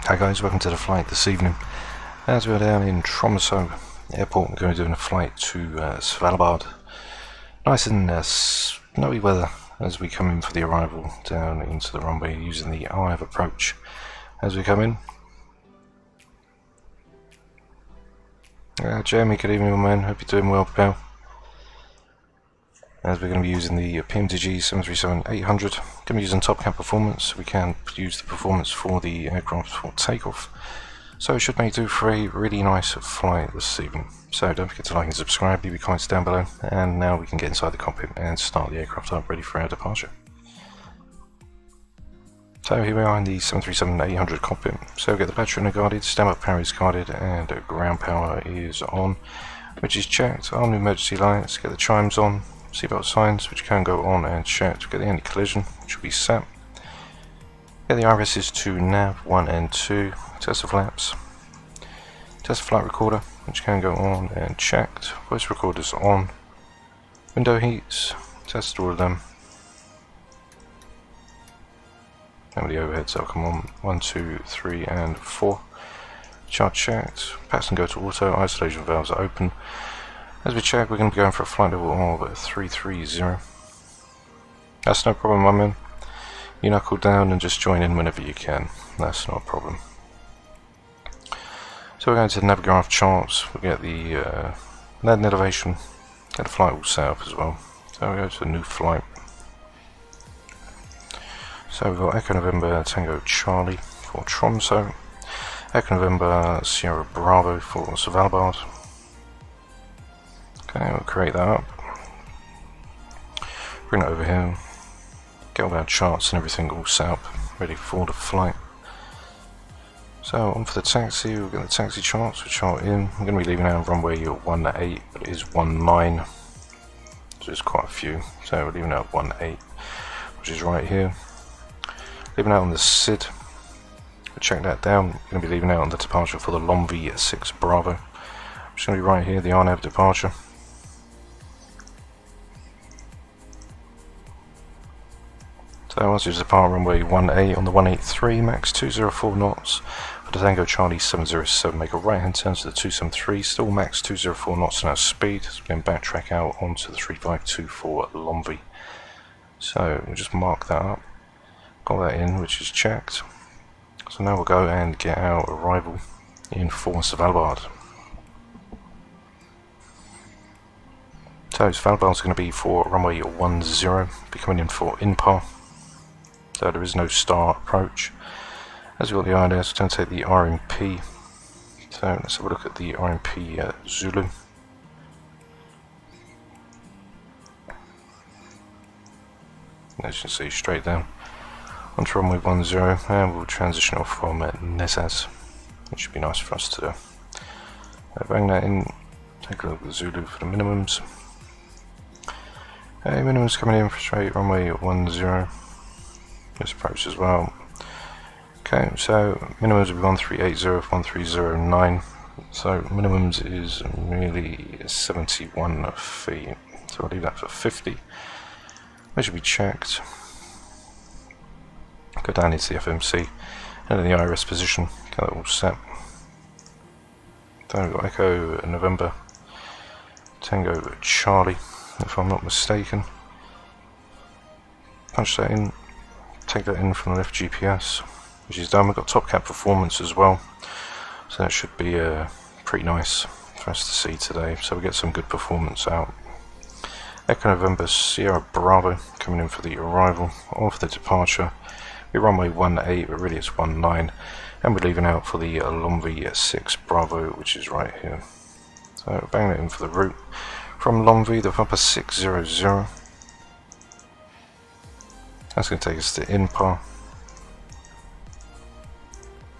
Hi guys, welcome to the flight this evening. As we're down in Tromso airport, we're going to be doing a flight to Svalbard. Nice and snowy weather as we come in for the arrival down into the runway using the eye of approach as we come in. Jeremy, good evening my man, hope you're doing well pal. As we're going to be using the PMDG 737-800, going to be using Topcat performance, so we can use the performance for the aircraft for takeoff. So it should make do for a really nice flight this evening. So don't forget to like and subscribe, leave your comments down below, and now we can get inside the cockpit and start the aircraft up ready for our departure. So here we are in the 737-800 cockpit. So get the battery guarded, standby power is guarded, and ground power is on, which is checked. On the emergency lights, get the chimes on. Seatbelt signs, which can go on and checked. Get the anti-collision, which will be set. Get the IRSs to nav 1 and 2. Test the flaps. Test the flight recorder, which can go on and checked. Voice recorders on. Window heats. Test all of them. And the overheads will come on 1, 2, 3, and 4. Chart checked. Pass and go to auto. Isolation valves are open. As we check, we're going to be going for a flight level of 330. That's no problem, my man. You knuckle down and just join in whenever you can. That's not a problem. So we're going to the Navigraph charts. We'll get the landing elevation. Get the flight all set up as well. So we go to a new flight. So we've got Echo November Tango Charlie for Tromso. Echo November Sierra Bravo for Svalbard. Okay, we'll create that up, bring it over here, get all our charts and everything all set up, ready for the flight. So on for the taxi, we'll get the taxi charts, which are in. I'm going to be leaving out on runway 18, but it is 19, so there's quite a few. So we're leaving out 18, which is right here. Leaving out on the SID, we'll check that down. We're going to be leaving out on the departure for the Lomvi 6 Bravo. It's going to be right here, the RNAV departure. So once you depart runway 18 on the 183, max 204 knots for the Tango Charlie 707, make a right hand turn to the 273, still max 204 knots in our speed, so we can backtrack out onto the 3524 Lomvi. So we'll just mark that up, got that in, which is checked. So now we'll go and get our arrival in for Svalbard. So Svalbard's going to be for runway 10, be coming in for INPAR. So there is no star approach. As we've got the IDS, we're going to take the RMP. So let's have a look at the RMP Zulu. As you can see, straight down onto runway 10, and we'll transition off from Nezaz, which should be nice for us to do. Bang that in, take a look at the Zulu for the minimums. Minimums coming in for straight runway 10. This approach as well. Okay, so minimums will be 1380, 1309. So minimums is really 71 feet. So I'll leave that for 50. Which should be checked. Go down into the FMC and in the IRS position. Get that all set. Then we've got Echo November Tango Charlie, if I'm not mistaken. Punch that in, take that in from the left GPS, which is done. We've got Topcat performance as well, so that should be pretty nice for us to see today. So we get some good performance out. Echo November Sierra Bravo coming in for the arrival, or for the departure. We runway 18, but really it's 19, and we're leaving out for the Lomvi 6 Bravo, which is right here. So bang that in for the route. From Lomvi, the Papa 600. That's going to take us to INPAR.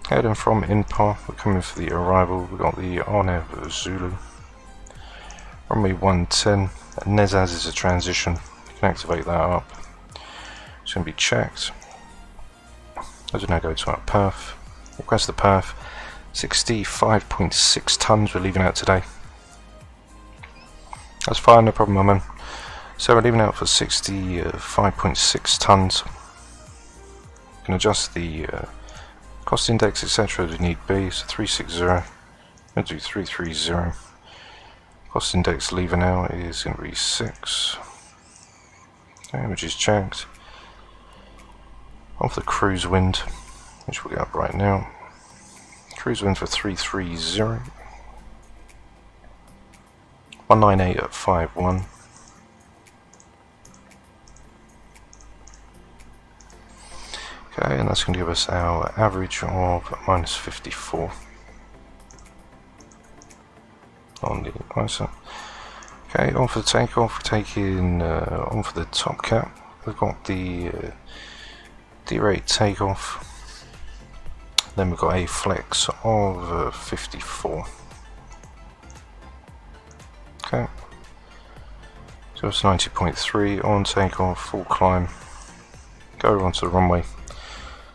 Heading from INPAR, we're coming for the arrival. We've got the RNAV Zulu. Runway 110. Nezaz is a transition. You can activate that up. It's going to be checked. As we now go to our perf. Request the perf. 65.6 tons we're leaving out today. That's fine, no problem, my man. So we're leaving out for 65.6 tons. You can adjust the Cost index, etc. we need B, so 360. I'm going to do 330. Cost index lever now is going to be 6. Okay, which is checked. On for the cruise wind, which we'll get up right now. Cruise wind for 330. 198 at 51. Okay, and that's going to give us our average of -54 on the ISO. Okay, on for the takeoff, we're taking on for the Topcat. We've got the D-rate takeoff. Then we've got a flex of 54. Okay, so it's 90.3 on takeoff, full climb. Go onto the runway.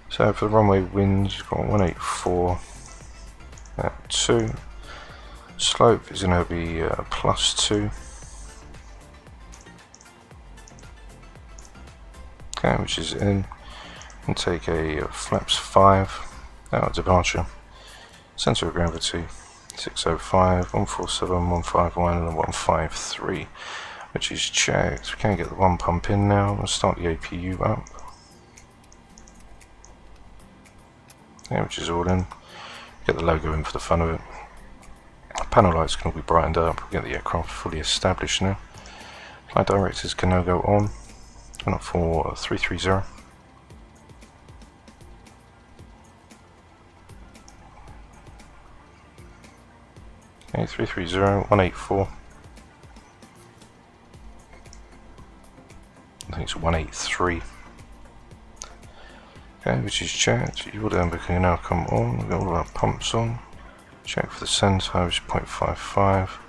So for the runway wind, you've got 184 at 2. Slope is going to be +2. Okay, which is in. And take a flaps 5 out of departure. Center of gravity 605, 147, 151, and 153, which is checked. We can get the one pump in now. We'll start the APU up. Yeah, which is all in. Get the logo in for the fun of it. The panel lights can all be brightened up. We'll get the aircraft fully established now. Flight directors can now go on. Turn up for 330. Okay, 330, 184. I think it's 183. Okay, which is checked. You will then can now come on. We've got all our pumps on. Check for the center, which is 0.55.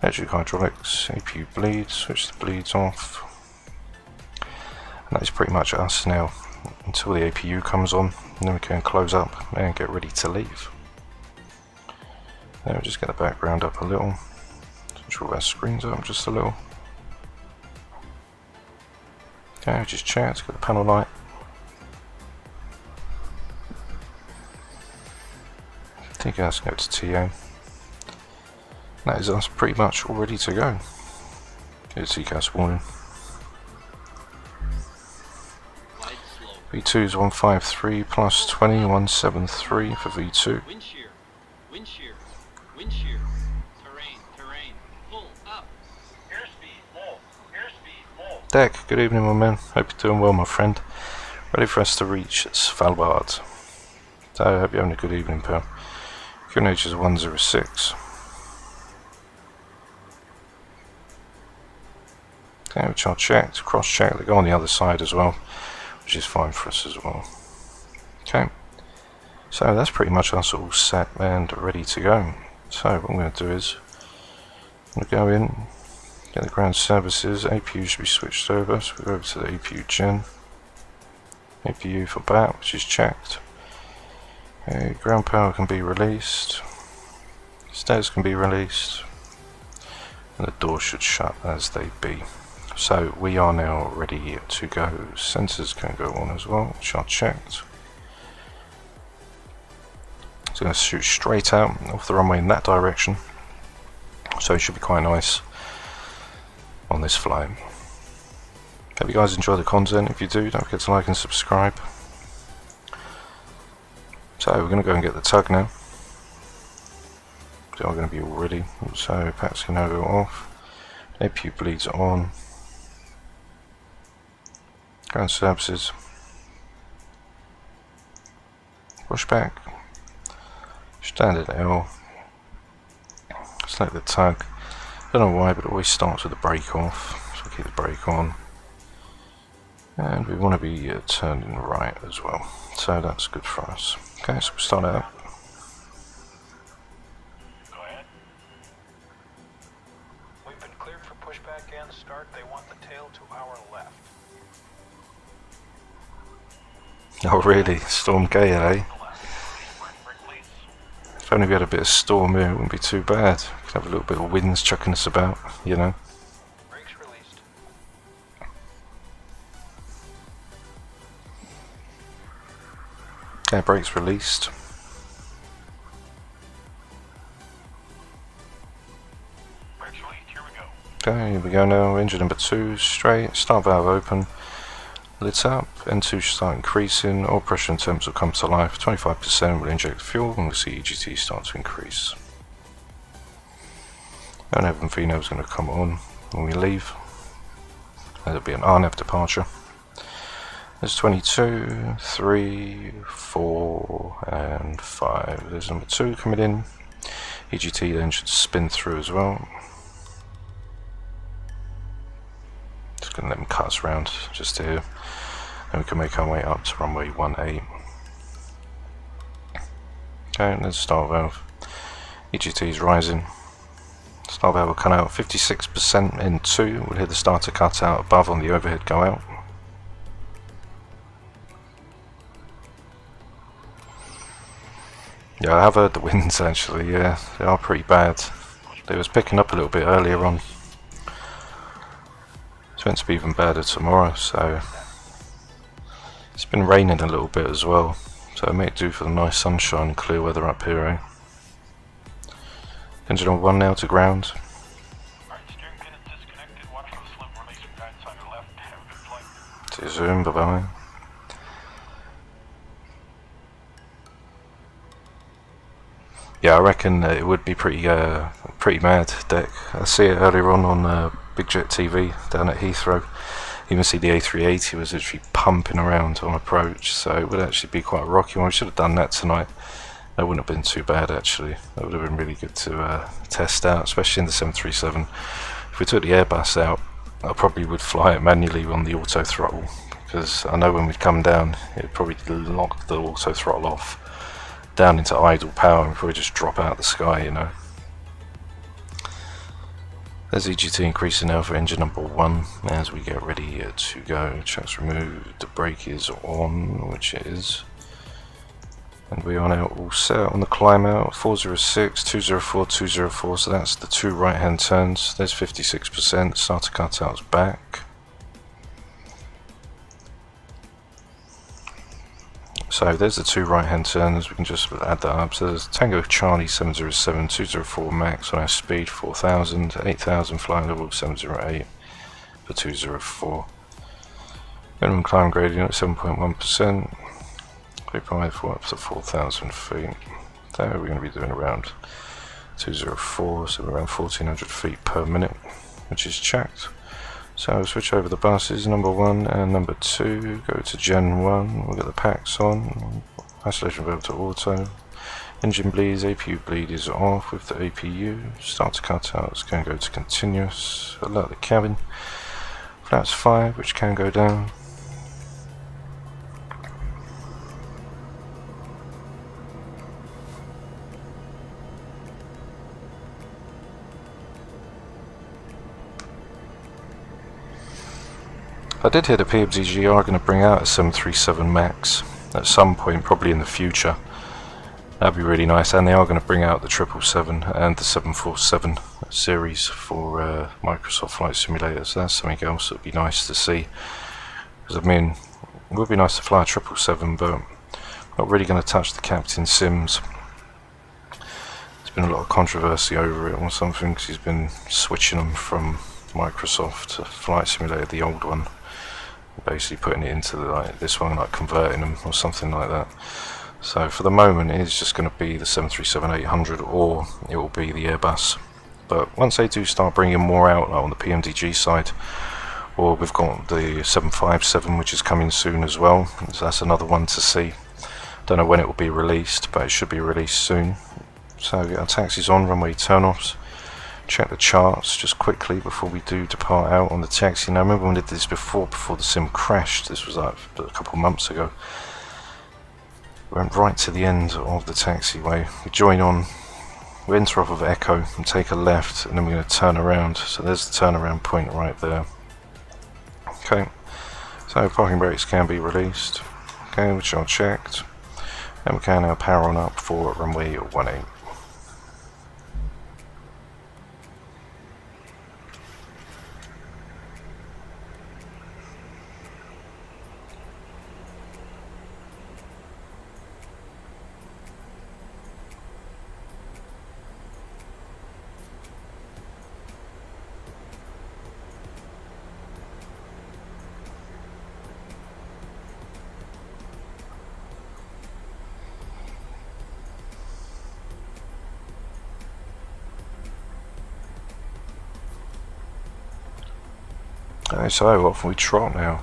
Electric hydraulics, APU bleeds, switch the bleeds off. And that is pretty much us now until the APU comes on, and then we can close up and get ready to leave. Now we'll just get the background up a little, switch all our screens up just a little. Okay, just checked, get the panel light. I think that's going to go to TA. That is us pretty much all ready to go. Get a TCAS warning. V2 is 153 plus 20, 173 for V2. Wind shear, wind shear, wind shear. Terrain, pull up. Airspeed, full, airspeed, full. Deck, good evening my man. Hope you're doing well my friend. Ready for us to reach Svalbard. So I hope you're having a good evening pal. QNH is 106. Okay, which I'll check, cross check, they go on the other side as well, which is fine for us as well. Okay, so that's pretty much us all set and ready to go. So what I'm going to do is, I'm going to go in, get the ground services, APU should be switched over, so we go over to the APU gen, APU for BAT, which is checked. Okay, ground power can be released, stairs can be released, and the door should shut as they be. So we are now ready to go. Sensors can go on as well, which are checked. It's going to shoot straight out off the runway in that direction, so it should be quite nice on this flight. Hope you guys enjoy the content. If you do, don't forget to like and subscribe. So we're going to go and get the tug now. They are going to be all ready, so packs can now go off. APU bleeds on. Ground services. Pushback. Standard L. Select the tug. Don't know why, but it always starts with the brake off, so keep the brake on. And we want to be turning right as well, so that's good for us. Okay, so we'll start out. Go ahead. We've been cleared for pushback and start. They want the tail to our left. Oh really? Storm gale, eh? If only we had a bit of storm here, it wouldn't be too bad. We could have a little bit of winds chucking us about, you know. Brakes released. Air brakes released. Okay, here we go now. Engine number 2 straight. Start valve open. Lids up. N2 should start increasing. Oil pressure and temps will come to life. 25% will inject fuel, and we'll see EGT start to increase. NAV and VNAV is going to come on when we leave. There'll be an RNAV departure. There's 22, 3, 4, and 5. There's number 2 coming in. EGT then should spin through as well. Just going to let them cut us around just to here. And we can make our way up to runway 18. Okay, there's start valve. EGT is rising. Start valve will cut out 56% in 2. We'll hear the starter cut out above on the overhead go out. Yeah, I have heard the winds actually, yeah, they are pretty bad. They was picking up a little bit earlier on. It's meant to be even better tomorrow, so it's been raining a little bit as well, so it may do for the nice sunshine and clear weather up here, eh? Engine on 1 now to ground. To zoom, bye bye. Yeah, I reckon it would be pretty mad deck. I see it earlier on Big Jet TV down at Heathrow. Even see the A380 was literally pumping around on approach, so it would actually be quite a rocky one. We should have done that tonight. That wouldn't have been too bad actually. That would have been really good to test out, especially in the 737. If we took the Airbus out, I probably would fly it manually on the auto throttle, because I know when we'd come down, it'd probably lock the auto throttle off down into idle power and probably just drop out of the sky, you know. There's EGT increasing now for engine number 1 as we get ready to go. Chuck's removed, the brake is on, which it is. And we are now all set on the climb out. 406, 204, 204, so that's the 2 right hand turns. There's 56%, starter cutout's back. So there's the 2 right hand turns, we can just add that up. So there's Tango Charlie 707, 204 max on our speed 4000, 8000 flying level 708 for 204. Minimum climb gradient at 7.1%, 3.84 up to 4000 feet. So we're going to be doing around 204, so around 1400 feet per minute, which is checked. So I'll switch over the buses, number 1 and number 2, go to Gen 1, we'll get the packs on, isolation valve to auto, engine bleeds, APU bleed is off with the APU, starter cutouts can go to continuous, alert the cabin, flaps 5 which can go down. I did hear the PMDG are going to bring out a 737 MAX at some point, probably in the future. That'd be really nice, and they are going to bring out the 777 and the 747 series for Microsoft Flight Simulator, so that's something else that would be nice to see. Because I mean, it would be nice to fly a 777, but I'm not really going to touch the Captain Sims. There's been a lot of controversy over it or something, because he's been switching them from Microsoft Flight Simulator, the old one, basically putting it into like this one, like converting them or something like that. So for the moment it's just going to be the 737-800 or it will be the Airbus, but once they do start bringing more out, like on the PMDG side, or we've got the 757 which is coming soon as well, so that's another one to see. Don't know when it will be released, but it should be released soon. So our taxis on, runway turn-offs. Check the charts just quickly before we do depart out on the taxi. Now remember when we did this before the sim crashed, this was like a couple months ago. We went right to the end of the taxiway, we join on, we enter off of Echo and take a left, and then we're going to turn around, so there's the turnaround point right there. Okay, so parking brakes can be released, okay, which are checked, and we can now power on up for runway 18. Okay, so off we trot now.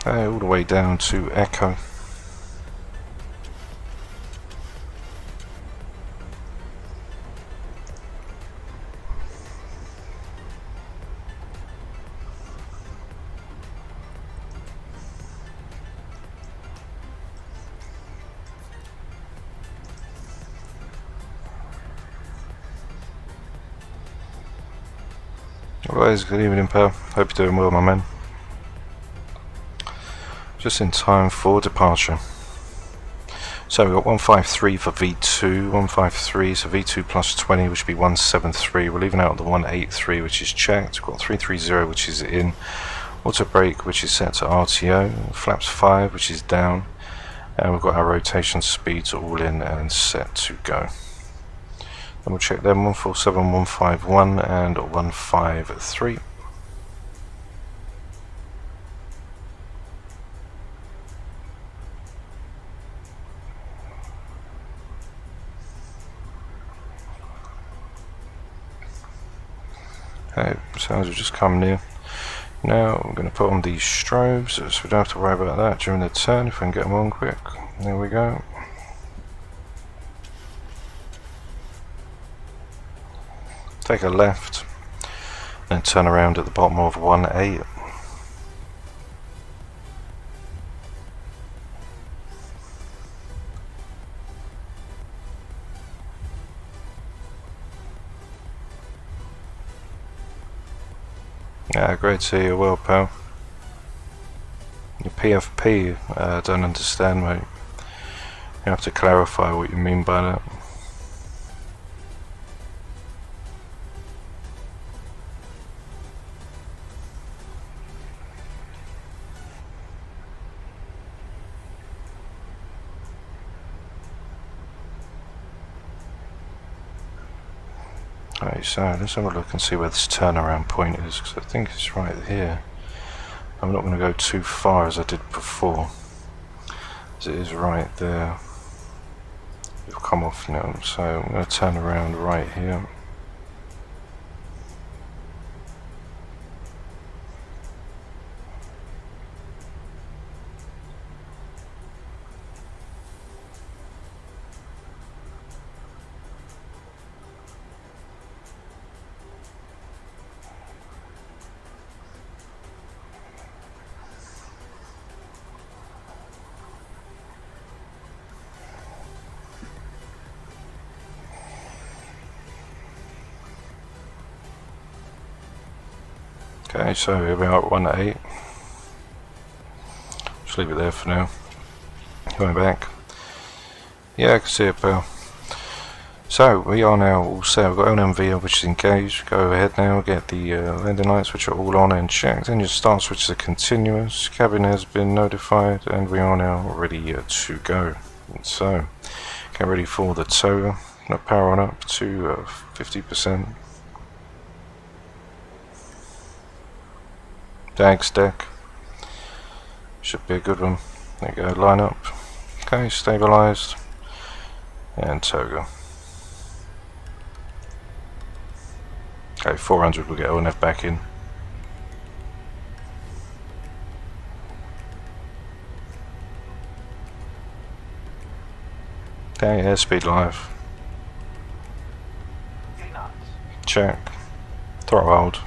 Okay, all the way down to Echo. Guys, good evening, pal. Hope you're doing well, my man. Just in time for departure. So we've got 153 for V2, 153, so V2 plus 20, which would be 173. We're leaving out the 183, which is checked. We've got 330, which is in. Auto brake, which is set to RTO. Flaps 5, which is down. And we've got our rotation speeds all in and set to go. Then we'll check them 147, 151 and 153. Okay, sounds have just come near. Now I'm going to put on these strobes so we don't have to worry about that during the turn if we can get them on quick. There we go. Take a left and turn around at the bottom of 1A. Yeah, great to see you well, pal. Your PFP, don't understand, mate. You have to clarify what you mean by that. Right, so let's have a look and see where this turnaround point is, because I think it's right here. I'm not going to go too far as I did before, as it is right there. We've come off now, so I'm going to turn around right here. Okay, so we're about 1 to 8. Just leave it there for now. Going back. Yeah, I can see it, pal. So we are now all set. We've got LMV which is engaged. Go ahead now, get the landing lights which are all on and checked. Engine start switches are continuous. Cabin has been notified, and we are now ready to go. So get ready for the tow. Not power on up to 50%. Dag stack. Should be a good one. There you go, line up. Okay, stabilized. And toga. Okay, 400 will get ONF back in. Okay, airspeed live. Check. Throttle hold.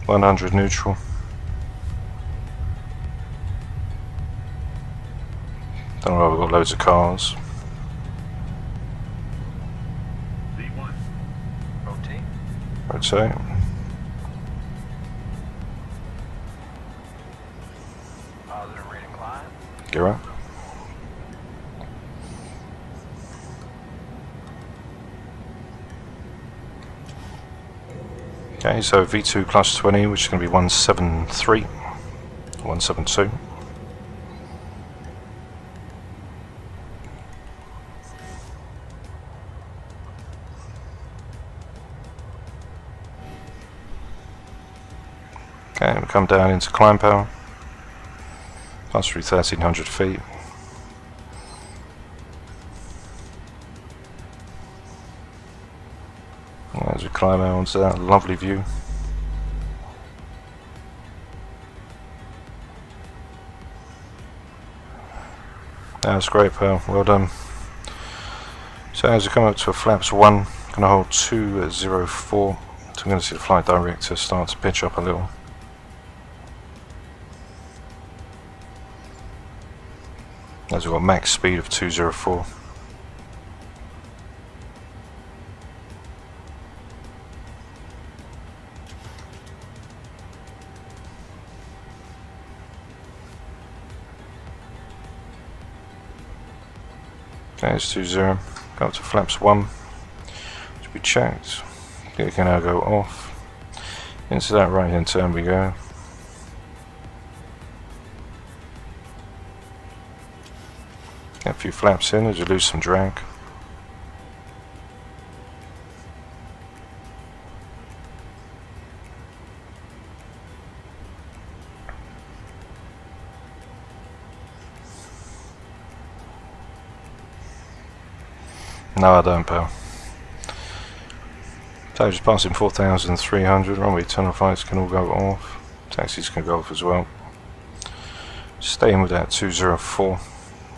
100 neutral. Don't know why we've got loads of cars. V1. Rotate. Rotate. Positive rate of climb. Gear up. Okay, so V2 plus 20, which is going to be 173, 172. Okay, we come down into climb power. pass through 1300 feet. As we climb out onto that lovely view. That's great, pal. Well done. So as we come up to a flaps 1, I'm going to hold 204. So I'm going to see the flight director start to pitch up a little. As we've got max speed of 204. Okay, it's 20. Go up to flaps 1. To be checked. We can now go off. Into that right hand turn we go. Get a few flaps in as you lose some drag. No, I don't, pal. So just passing 4,300. Runway tunnel flights can all go off. Taxis can go off as well. Staying with that 204.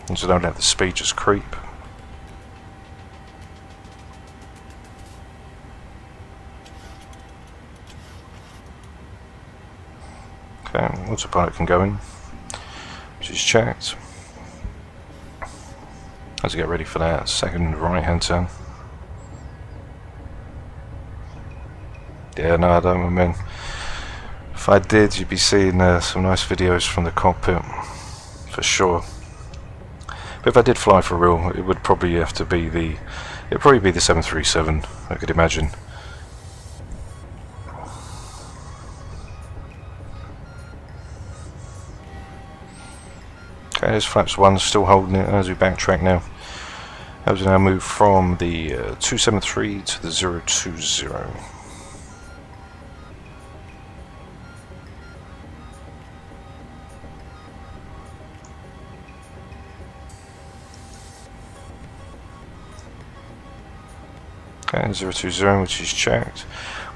And so don't let the speed just creep. Okay, autopilot can go in, which is checked. As we get ready for that second right hand turn. Yeah, no, I don't, my man. If I did, you'd be seeing some nice videos from the cockpit, for sure. But if I did fly for real, it would probably have to be the, it'd probably be the 737, I could imagine. Okay, there's flaps 1, still holding it as we backtrack now. As we now move from the 273 to the 020. Okay, 020, which is checked.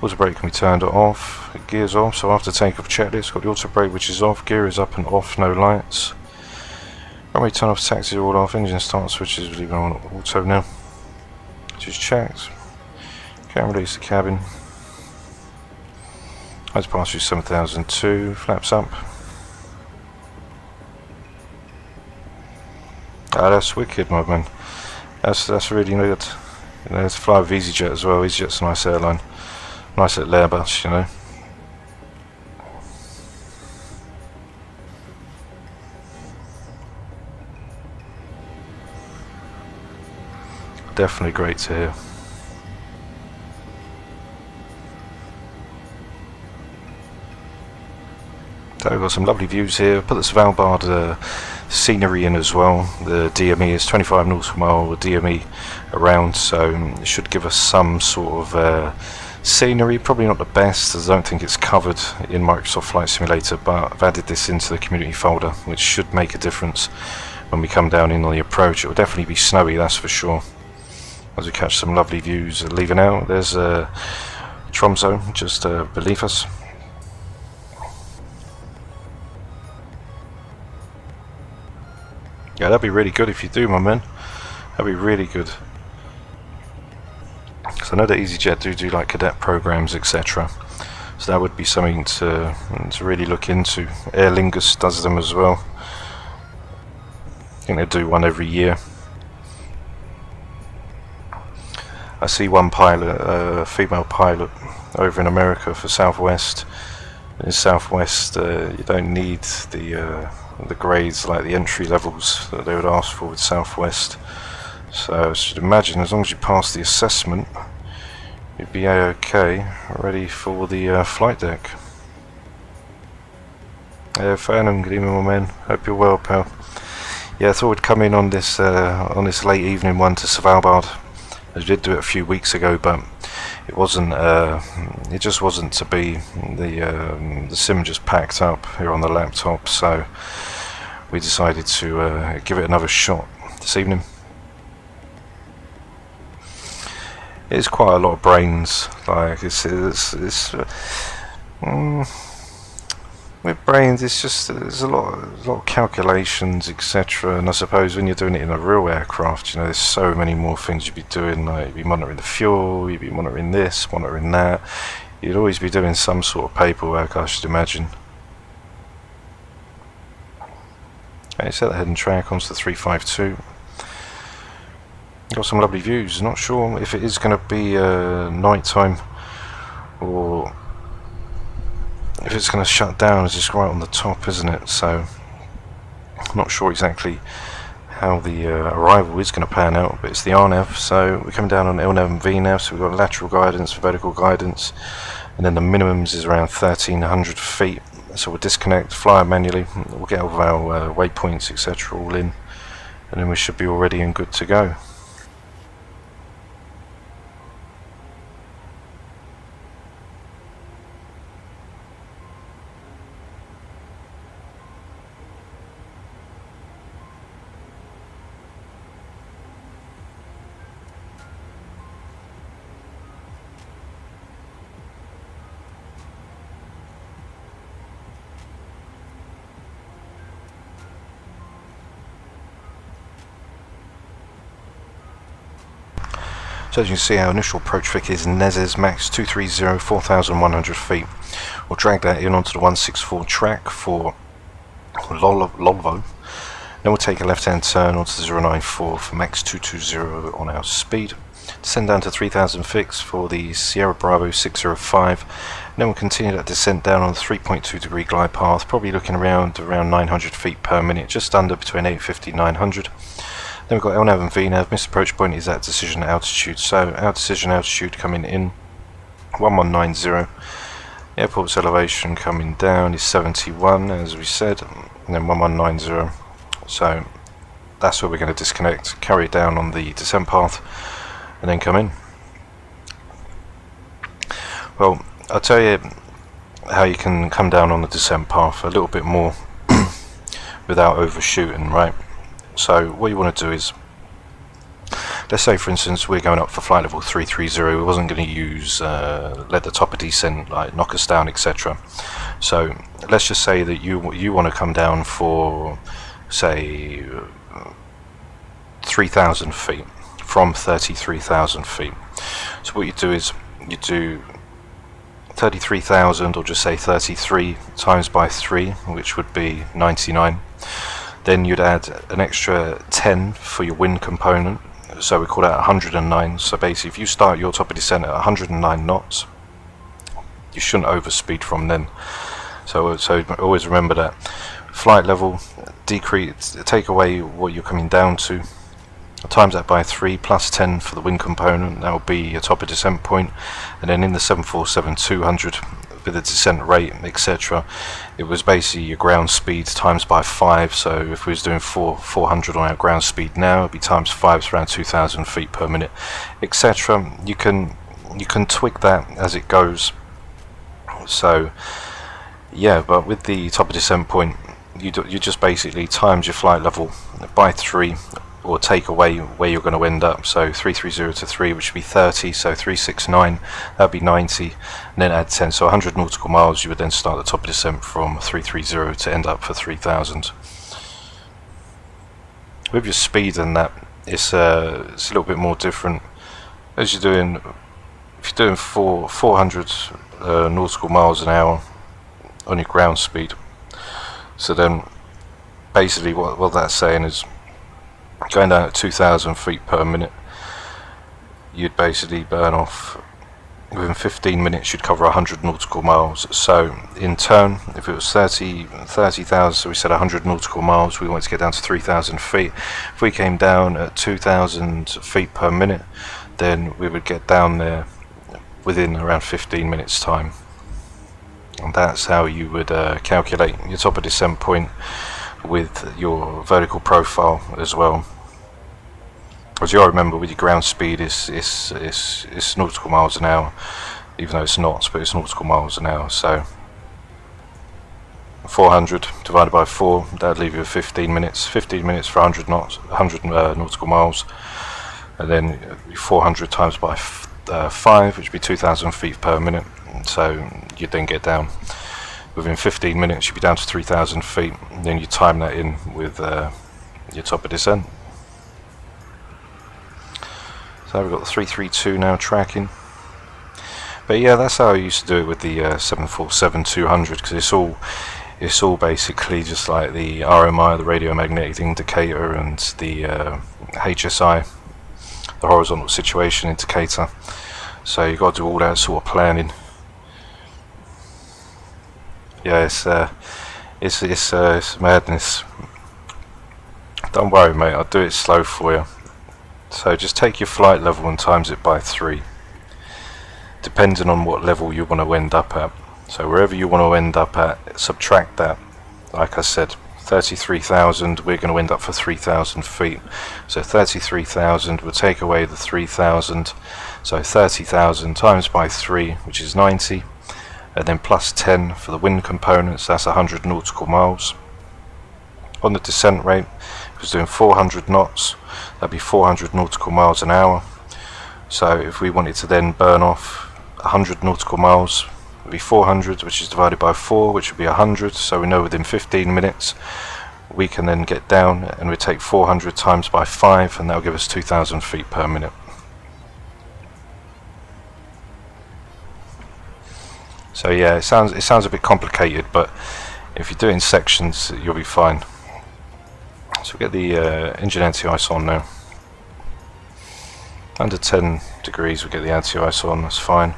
Auto brake can be turned off, gears off, so after takeoff checklist, got the auto brake which is off, gear is up and off, no lights. Runway turn off, taxis all off, engine start switches leaving on auto now, which is checked. Can release the cabin. Let's pass through 7002, flaps up. Ah, that's wicked, my man. That's really good. You know, to fly with EasyJet as well. EasyJet's a nice airline, nice little Airbus, you know. Definitely great to hear. So we've got some lovely views here. Put the Svalbard scenery in as well. The DME is 25 nautical mile with DME around, so it should give us some sort of scenery. Probably not the best, as I don't think it's covered in Microsoft Flight Simulator, but I've added this into the community folder, which should make a difference when we come down in on the approach. It will definitely be snowy, that's for sure. As we catch some lovely views leaving out. There's Tromso just beneath us. Yeah, that'd be really good if you do, my man. That'd be really good. Because I know that EasyJet do like cadet programs, etc. So that would be something to really look into. Aer Lingus does them as well. I think they do one every year. I see one pilot, female pilot, over in America for Southwest. In Southwest, you don't need the grades like the entry levels that they would ask for with Southwest. So I should imagine as long as you pass the assessment, you'd be a-okay, ready for the flight deck. Farnham, good evening, my man. Hope you're well, pal. Yeah, I thought we'd come in on this late evening one to Svalbard. I did do it a few weeks ago, but it wasn't. It just wasn't to be. The sim just packed up here on the laptop, so we decided to give it another shot this evening. It's quite a lot of brains. Like with brains, it's just there's a lot of calculations, etc. And I suppose when you're doing it in a real aircraft, you know, there's so many more things you'd be doing. Like you'd be monitoring the fuel, you'd be monitoring this, monitoring that. You'd always be doing some sort of paperwork, I should imagine. Okay, set the head and track onto the 352. Got some lovely views. Not sure if it is going to be night time or if it's going to shut down. It's just right on the top, isn't it? So I'm not sure exactly how the arrival is going to pan out, but it's the RNAV, so we're coming down on LNAV and VNAV, so we've got lateral guidance, vertical guidance, and then the minimums is around 1300 feet, so we'll disconnect, fly manually, we'll get all of our waypoints, etc. all in, and then we should be all ready and good to go. So as you can see, our initial approach thick is Nezes Max 230, 4,100 feet. We'll drag that in onto the 164 track for Lolvo. Then we'll take a left-hand turn onto the 094 for Max 220 on our speed. Descend down to 3,000 fix for the Sierra Bravo 605. And then we'll continue that descent down on the 3.2 degree glide path, probably looking around 900 feet per minute, just under between 850 and 900. Then we've got LNAV and VNAV. Missed approach point is at decision altitude. So our decision altitude coming in 1190. Airport's elevation coming down is 71, as we said, and then 1190. So that's where we're going to disconnect, carry it down on the descent path, and then come in. Well, I'll tell you how you can come down on the descent path a little bit more without overshooting, right? So what you want to do is, let's say for instance we're going up for flight level 330, we wasn't going to use let the top of descent like knock us down, etc. So let's just say that you want to come down for say 3,000 feet from 33,000 feet. So what you do is you do 33,000, or just say 33 times by 3, which would be 99. Then you'd add an extra 10 for your wind component, so we call that 109. So basically if you start your top of descent at 109 knots, you shouldn't overspeed from then. So always remember that. Flight level, decrease, take away what you're coming down to, times that by 3 plus 10 for the wind component, that will be your top of descent point. And then in the 747-200 with the descent rate, etc., it was basically your ground speed times by 5. So if we was doing 400 on our ground speed now, it'd be times 5, so around 2,000 feet per minute, etc. You can tweak that as it goes. So yeah, but with the top of descent point, you just basically times your flight level by 3, or take away where you're going to end up. So 330 to 3, which would be 30, so 369, that would be 90, and then add 10, so 100 nautical miles. You would then start the top of descent from 330 to end up for 3,000. With your speed and that, it's a little bit more different. As you're doing, if you're doing 400 nautical miles an hour on your ground speed, so then basically what that's saying is, going down at 2,000 feet per minute, you'd basically burn off, within 15 minutes you'd cover 100 nautical miles. So in turn, if it was 30,000, so we said 100 nautical miles, we wanted to get down to 3,000 feet. If we came down at 2,000 feet per minute, then we would get down there within around 15 minutes time. And that's how you would calculate your top of descent point with your vertical profile as well. As you all remember, with your ground speed, it's nautical miles an hour, even though it's knots, but it's nautical miles an hour. So 400 divided by 4, that'd leave you with 15 minutes. 15 minutes for 100 knots, 100 nautical miles, and then 400 times by 5, which would be 2,000 feet per minute. So you'd then get down within 15 minutes, you'd be down to 3,000 feet. And then you time that in with your top of descent. So we've got the 332 now tracking. But yeah, that's how I used to do it with the 747-200, because it's all basically just like the RMI, the radio magnetic indicator, and the HSI, the horizontal situation indicator. So you've got to do all that sort of planning. Yeah, it's madness. Don't worry, mate, I'll do it slow for you. So just take your flight level and times it by 3, depending on what level you want to end up at. So wherever you want to end up at, subtract that. Like I said, 33,000, we're going to end up for 3,000 feet. So 33,000 will take away the 3,000. So 30,000 times by 3, which is 90. And then plus 10 for the wind components, that's 100 nautical miles. On the descent rate, if it was doing 400 knots, that'd be 400 nautical miles an hour. So if we wanted to then burn off 100 nautical miles, it would be 400, which is divided by 4, which would be 100. So we know within 15 minutes we can then get down, and we take 400 times by 5, and that'll give us 2,000 feet per minute. So yeah, it sounds a bit complicated, but if you do it in sections, you'll be fine. So we get the engine anti-ice on now. Under 10 degrees we get the anti-ice on, that's fine.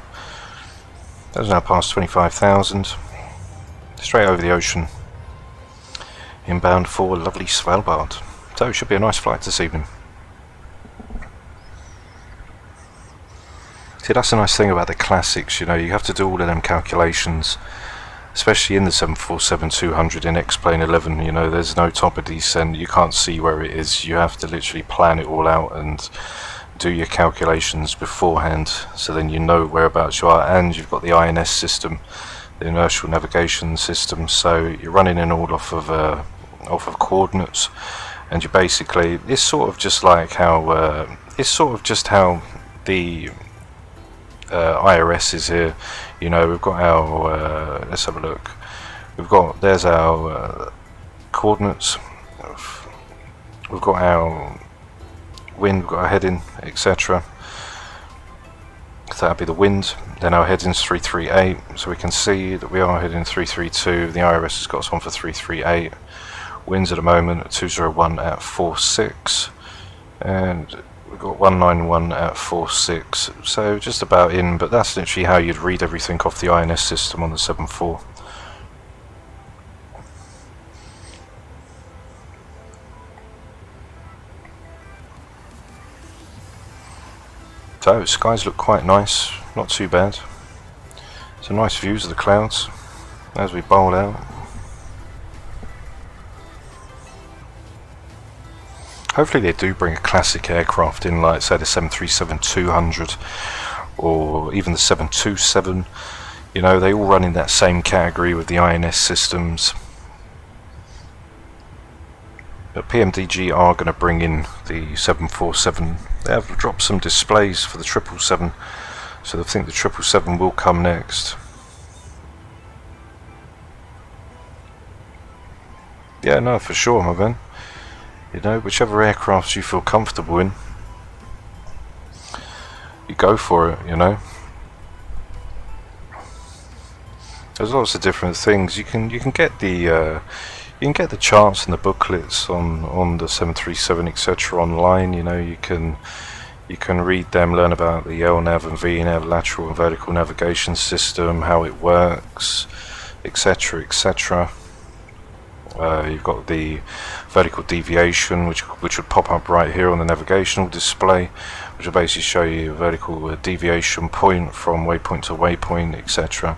That's now past 25,000. Straight over the ocean. Inbound for lovely Svalbard. So it should be a nice flight this evening. See, that's the nice thing about the classics, you know, you have to do all of them calculations, especially in the 747-200 in X-Plane 11, you know, there's no top of descent, you can't see where it is, you have to literally plan it all out and do your calculations beforehand, so then you know whereabouts you are, and you've got the INS system, the inertial navigation system, so you're running in all off of coordinates, and you basically, it's sort of just like how, the IRS is here. You know, we've got our let's have a look. There's our coordinates, we've got our wind, we've got our heading, etc. So that'll be the wind. Then our heading's 338, so we can see that we are heading 332. The IRS has got us on for 338. Winds at the moment at 201 at 46, and we've got 191 at 46, so just about in, but that's literally how you'd read everything off the INS system on the 7.4. So skies look quite nice, not too bad. Some nice views of the clouds as we bowl out. Hopefully they do bring a classic aircraft in, like say the 737-200 or even the 727. You know, they all run in that same category with the INS systems. But PMDG are going to bring in the 747. They have dropped some displays for the 777, so I think the 777 will come next. Yeah, no, for sure, my man. You know, whichever aircraft you feel comfortable in, you go for it, you know. There's lots of different things. You can get the charts and the booklets on the 737, etc. online. You know, you can read them, learn about the LNAV and VNAV, lateral and vertical navigation system, how it works, etc., etc. You've got the vertical deviation, which would pop up right here on the navigational display, which will basically show you a vertical deviation point from waypoint to waypoint, etc.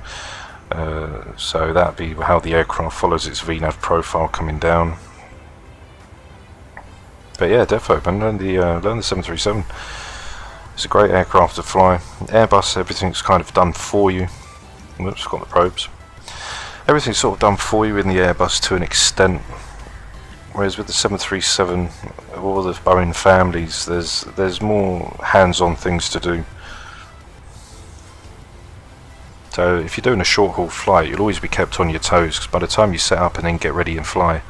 So that'd be how the aircraft follows its VNAV profile coming down. But yeah, defo, man, learn the 737. It's a great aircraft to fly. Airbus, everything's kind of done for you. Oops, got the probes. everything's sort of done for you in the Airbus to an extent. Whereas with the 737, all the Boeing families, there's more hands-on things to do. So if you're doing a short-haul flight, you'll always be kept on your toes, because by the time you set up and then get ready and fly,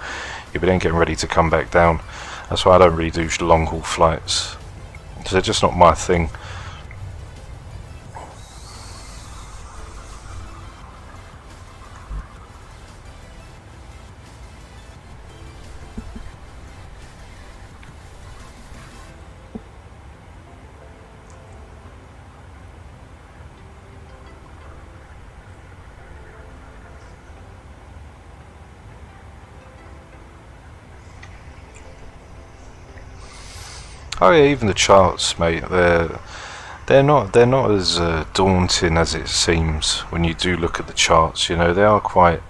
you'll be then getting ready to come back down. That's why I don't really do long-haul flights, because they're just not my thing. Oh yeah, even the charts, mate. They're not as daunting as it seems when you do look at the charts. You know, they are quite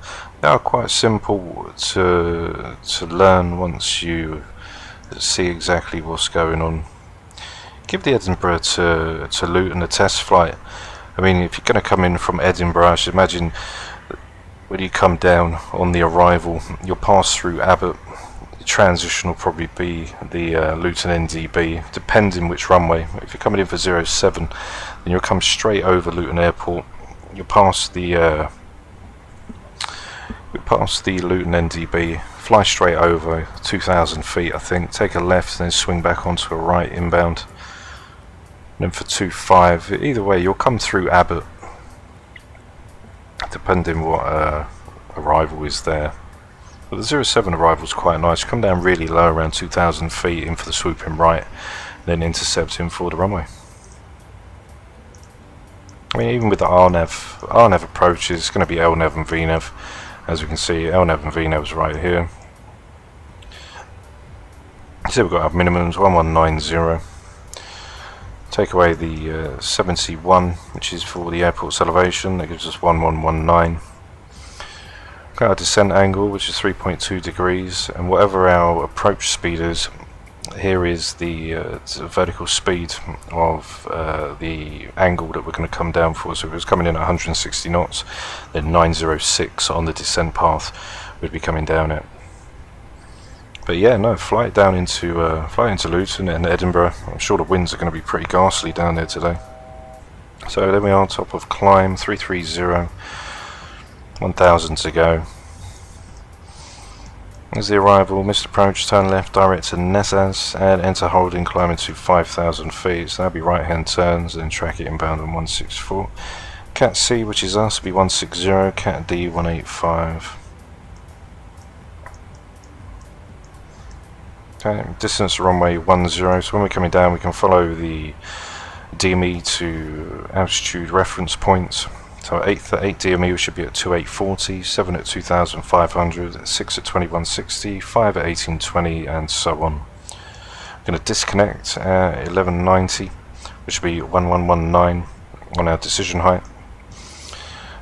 simple to learn once you see exactly what's going on. Give the Edinburgh to Luton a test flight. I mean, if you're going to come in from Edinburgh, I should imagine when you come down on the arrival, you'll pass through Abbott. Transition will probably be the Luton NDB, depending which runway. If you're coming in for 07, then you'll come straight over Luton Airport. You'll pass the Luton NDB, fly straight over 2,000 feet, I think. Take a left, then swing back onto a right inbound. And then for 25, either way, you'll come through Abbott, depending what arrival is there. But the 07 arrival is quite nice. You come down really low, around 2,000 feet, in for the swooping right, then intercepting for the runway. I mean, even with the RNAV approach is going to be LNAV and VNAV. As we can see, LNAV and VNAV is right here. So we've got our minimums, 1190. Take away the 71, which is for the airport's elevation, that gives us 1119. Our descent angle, which is 3.2 degrees, and whatever our approach speed is, here is the vertical speed of the angle that we're going to come down for. So if it was coming in at 160 knots, then 906 on the descent path would be coming down at. But yeah, no, flight into Luton and Edinburgh. I'm sure the winds are going to be pretty ghastly down there today. So there we are, top of climb 330. 1,000 to go. There's the arrival, missed approach, turn left, direct to Nessas, and enter holding, climbing to 5,000 feet. So that'll be right hand turns, then track it inbound on 164. Cat C, which is us, will be 160, Cat D 185. Okay, distance to runway 10, so when we're coming down we can follow the DME to altitude reference points. So 8 DME we should be at 2840, 7 at 2500, 6 at 2160, 5 at 1820, and so on. I'm going to disconnect at 1190, which should be 1119 on our decision height.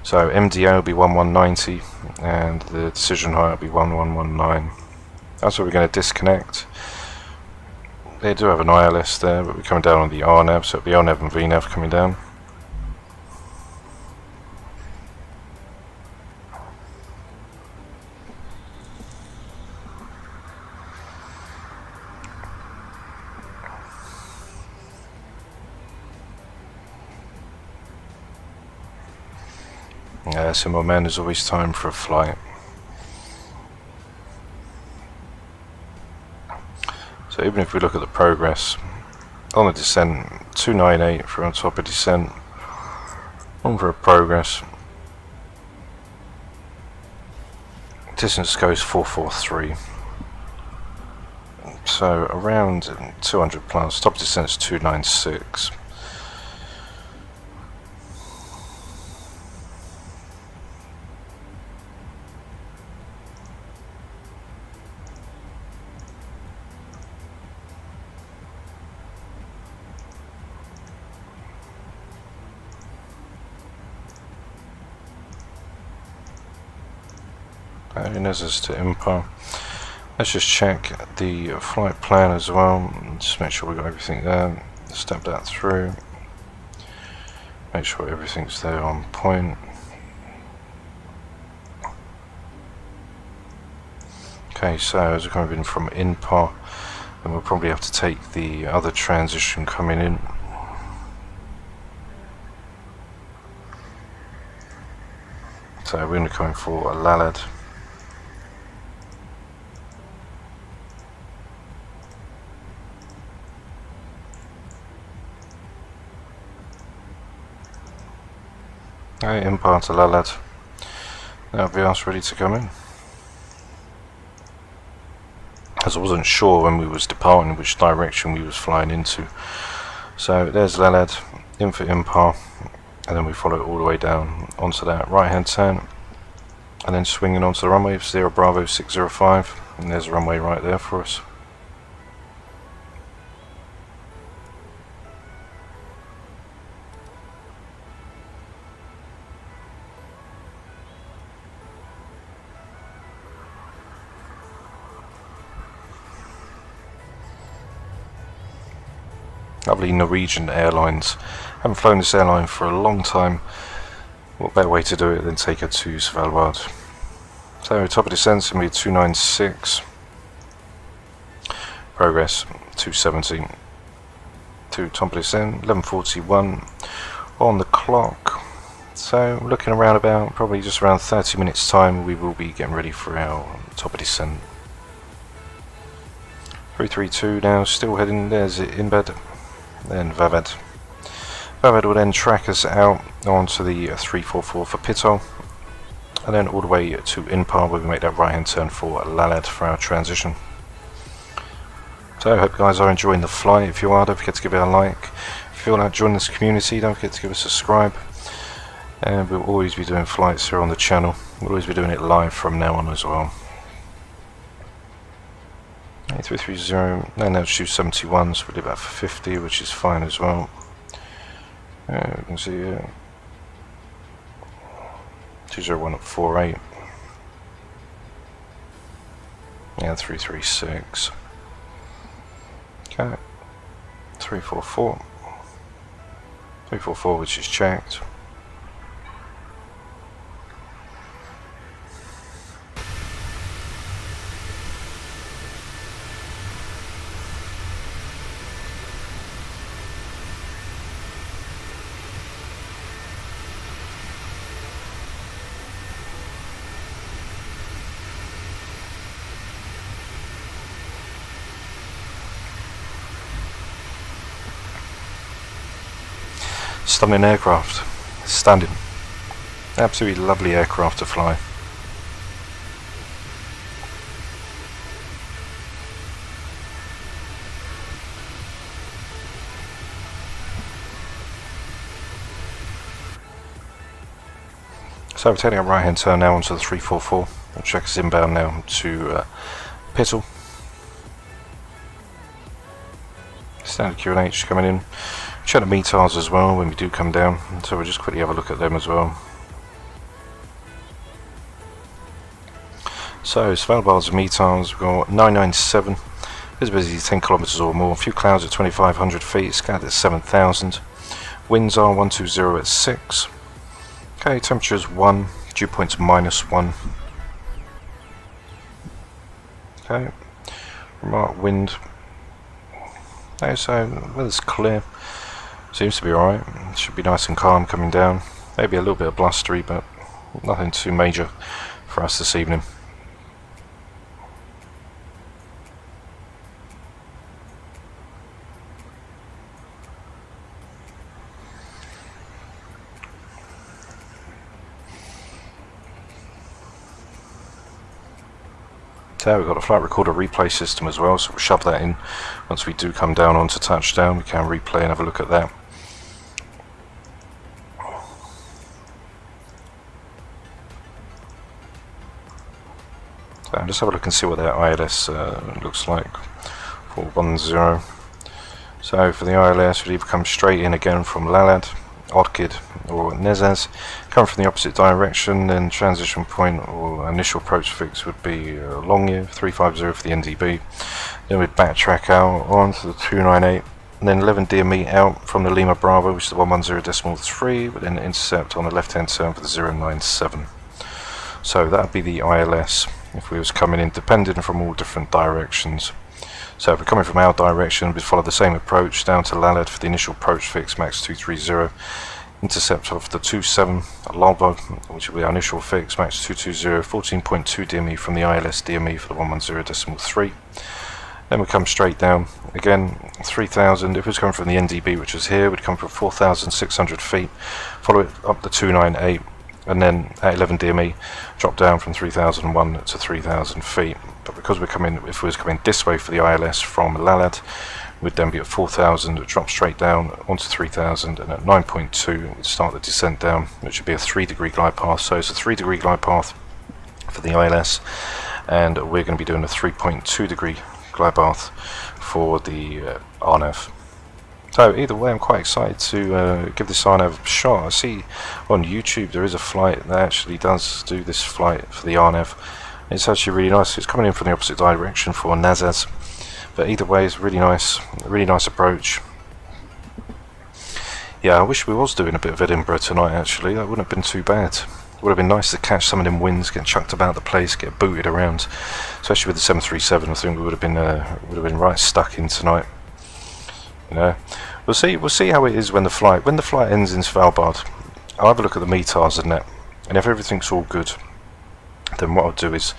So MDO will be 1190 and the decision height will be 1119. That's where we're going to disconnect. They do have an ILS there, but we're coming down on the RNAV, so it'll be RNAV and VNAV coming down. So my man, there's always time for a flight. So even if we look at the progress on the descent, 298 for on top of descent, on for a progress. Distance goes 443. So around 200 plus. Top descent is 296. As to Impa. Let's just check the flight plan as well, just make sure we got everything there. Step that through, make sure everything's there on point. Okay, so as we're coming in from INPAR, then we'll probably have to take the other transition coming in. So we're going to be coming for a Lalad. Okay, INPAR to Lalad. Now VR's ready to come in. As I wasn't sure when we was departing which direction we was flying into. So there's Lalad, in for INPAR, and then we follow it all the way down onto that right hand turn, and then swinging onto the runway 0 Bravo 605, and there's a runway right there for us. Lovely Norwegian Airlines. Haven't flown this airline for a long time. What better way to do it than take it to Svalbard. So top of descent going to be 296. Progress 270. To top of descent 11:41 on the clock. So looking around about probably just around 30 minutes time we will be getting ready for our top of descent. 332 now, still heading. There's it in bed. Then Vavad. Vavad will then track us out onto the 344 for Pitol, and then all the way to INPAR where we make that right hand turn for Lalad for our transition. So I hope you guys are enjoying the flight. If you are, don't forget to give it a like. If you feel like joining this community, don't forget to give us a subscribe. And we'll always be doing flights here on the channel. We'll always be doing it live from now on as well. 8330, and now choose 71, so we'll do that for 50, which is fine as well. We can see 201.48. Yeah, 336. Okay. 344. 344, which is checked. Stunning aircraft, standing. Absolutely lovely aircraft to fly. So we're taking a right hand turn now onto the 344. We'll check us inbound now to Pitol. Standard QNH coming in. Check the METARs as well when we do come down, so we'll just quickly have a look at them as well. So Svalbard's METARs, we've got 997, visibility 10 kilometers or more, a few clouds at 2500 feet, scattered at 7000, winds are 120 at 6, okay, temperatures 1, dew points -1, okay, remark wind, okay, so weather's clear. Seems to be alright. Should be nice and calm coming down. Maybe a little bit of blustery, but nothing too major for us this evening. So we've got a flight recorder replay system as well, so we'll shove that in once we do come down onto touchdown. We can replay and have a look at that. So let's have a look and see what that ILS looks like for 10. So for the ILS, we'll either come straight in again from Lalad, Odkid or Nezaz. Come from the opposite direction, then transition point or initial approach fix would be Longyear 350 for the NDB. Then we'd backtrack out onto the 298, and then 11 DME out from the Lima Bravo, which is the 110.3, but then intercept on the left hand turn for the 097. So that would be the ILS. if we was coming in, depending from all different directions. So if we're coming from our direction, we'd follow the same approach down to Lalad for the initial approach fix, max 230. Intercept of the 27 Svalbard, which will be our initial fix, max 220, 14.2 DME from the ILS DME for the 110.3. Then we come straight down, again 3000, if it was coming from the NDB, which was here, we'd come from 4,600 feet, follow it up to 298, and then at 11 DME, drop down from 3001 to 3000 feet. But because we're coming, if we was coming this way for the ILS from Lalad, we'd then be at 4,000, drop straight down onto 3,000, and at 9.2 we'd start the descent down, which would be a 3-degree glide path. So it's a 3-degree glide path for the ILS, and we're going to be doing a 3.2 degree glide path for the RNAV. So either way, I'm quite excited to give this RNAV a shot. I see on YouTube there is a flight that actually does do this flight for the RNAV. It's actually really nice. It's coming in from the opposite direction for NASA's, but either way, it's really nice approach. Yeah, I wish we was doing a bit of Edinburgh tonight. Actually, that wouldn't have been too bad. It would have been nice to catch some of them winds, get chucked about the place, get booted around. Especially with the 737, I think we would have been right stuck in tonight. You know, we'll see how it is when the flight ends in Svalbard. I'll have a look at the METARs and that, and if everything's all good, then what I'll do is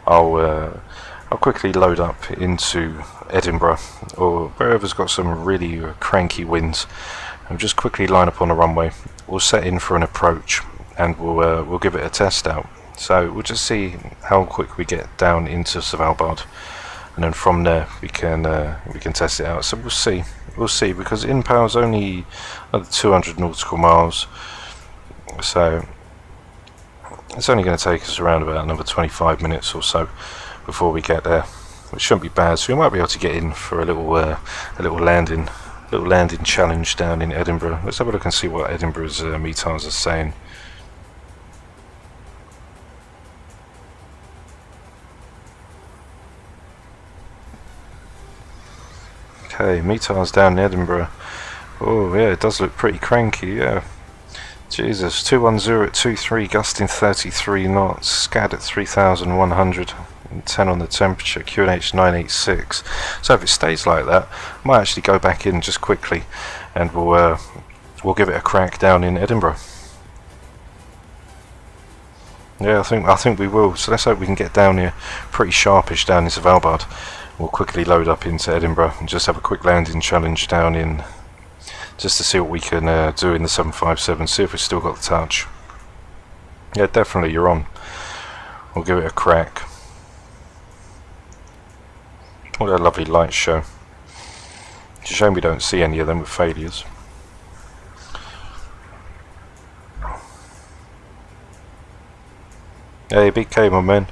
I'll quickly load up into Edinburgh or wherever's got some really cranky winds, and just quickly line up on a runway. We'll set in for an approach, and we'll give it a test out. So we'll just see how quick we get down into Svalbard, and then from there we can test it out. So we'll see because in-power's only another 200 nautical miles, so it's only going to take us around about another 25 minutes or so before we get there, which shouldn't be bad. So we might be able to get in for a little landing challenge down in Edinburgh. Let's have a look and see what Edinburgh's METARs are saying. Okay, METARs down in Edinburgh. Oh yeah, it does look pretty cranky, yeah. Jesus, 210 at 23, gusting 33 knots, SCAD at 3,100, and 10 on the temperature, QNH 986. So if it stays like that, I might actually go back in just quickly, and we'll give it a crack down in Edinburgh. Yeah, I think we will. So let's hope we can get down here pretty sharpish down in Svalbard. We'll quickly load up into Edinburgh and just have a quick landing challenge down in, just to see what we can do in the 757, see if we've still got the touch. Yeah, definitely, you're on. We'll give it a crack. What a lovely light show. It's a shame we don't see any of them with failures. Hey, Big K, my man.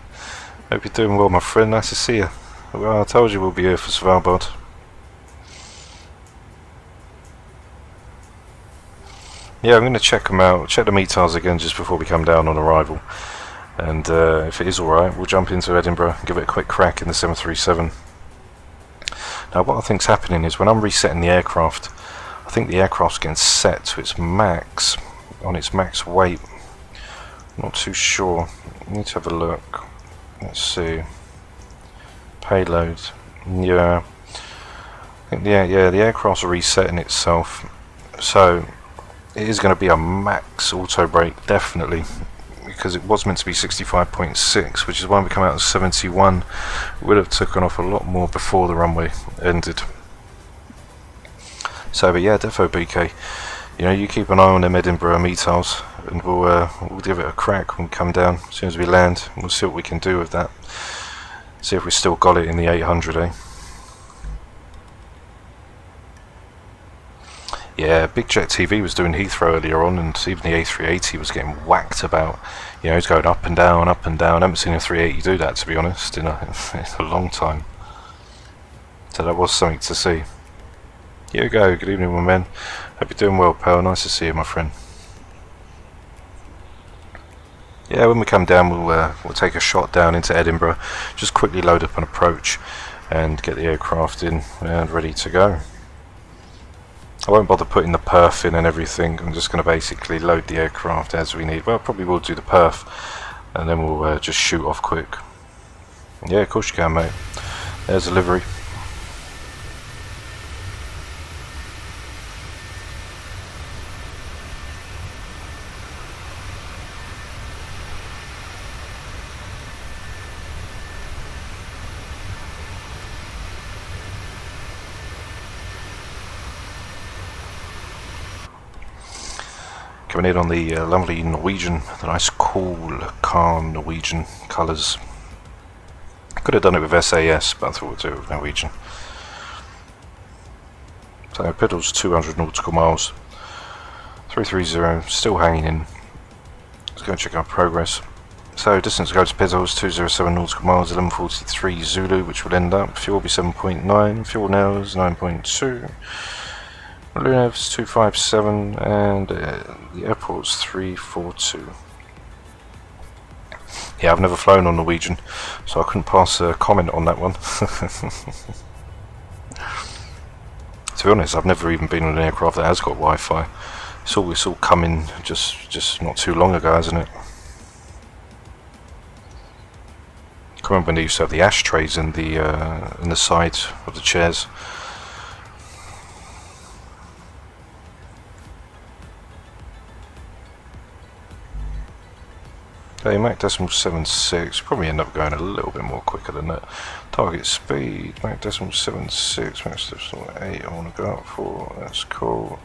Hope you're doing well, my friend. Nice to see you. Well, I told you we'll be here for Svalbard. Yeah, I'm going to check them out, check the METARs again just before we come down on arrival. And if it is alright, we'll jump into Edinburgh and give it a quick crack in the 737. Now what I think's happening is when I'm resetting the aircraft, I think the aircraft's getting set to its max, on its max weight. Not too sure. I need to have a look. Let's see. Payload. Yeah. I think the aircraft's resetting itself. So it is going to be a max auto brake, definitely, because it was meant to be 65.6, which is why we come out at 71. It would have taken off a lot more before the runway ended. So, but yeah, defo BK. You know, you keep an eye on them Edinburgh METARs, and we'll give it a crack when we come down as soon as we land. We'll see what we can do with that. See if we still got it in the 800, eh? Yeah, Big Jet TV was doing Heathrow earlier on, and even the A380 was getting whacked about. You know, he's going up and down, up and down. I haven't seen a 380 do that, to be honest, in a long time. So that was something to see. Here we go. Good evening, my man. Hope you're doing well, pal. Nice to see you, my friend. Yeah, when we come down, we'll take a shot down into Edinburgh. Just quickly load up an approach and get the aircraft in and ready to go. I won't bother putting the perf in and everything. I'm just going to basically load the aircraft as we need. Well, probably we'll do the perf and then we'll just shoot off quick. Yeah, of course you can, mate. There's a livery. Coming in on the lovely Norwegian, the nice cool, calm Norwegian colours. Could have done it with SAS, but I thought we'd do it with Norwegian. So pedals 200 nautical miles, 330, still hanging in. Let's go and check our progress. So distance to go to pedals 207 nautical miles, 1143 Zulu, which will end up. Fuel will be 7.9, fuel now is 9.2. Lunev's 257 and the airport's 342. Yeah, I've never flown on Norwegian, so I couldn't pass a comment on that one. To be honest, I've never even been on an aircraft that has got Wi-Fi. It's all coming just not too long ago, hasn't it? I can remember when they used to have the ashtrays in the side of the chairs. Okay, Mach decimal 76, probably end up going a little bit more quicker than that. Target speed, Mach decimal 76, Mach decimal 8 I want to go up for, that's cool.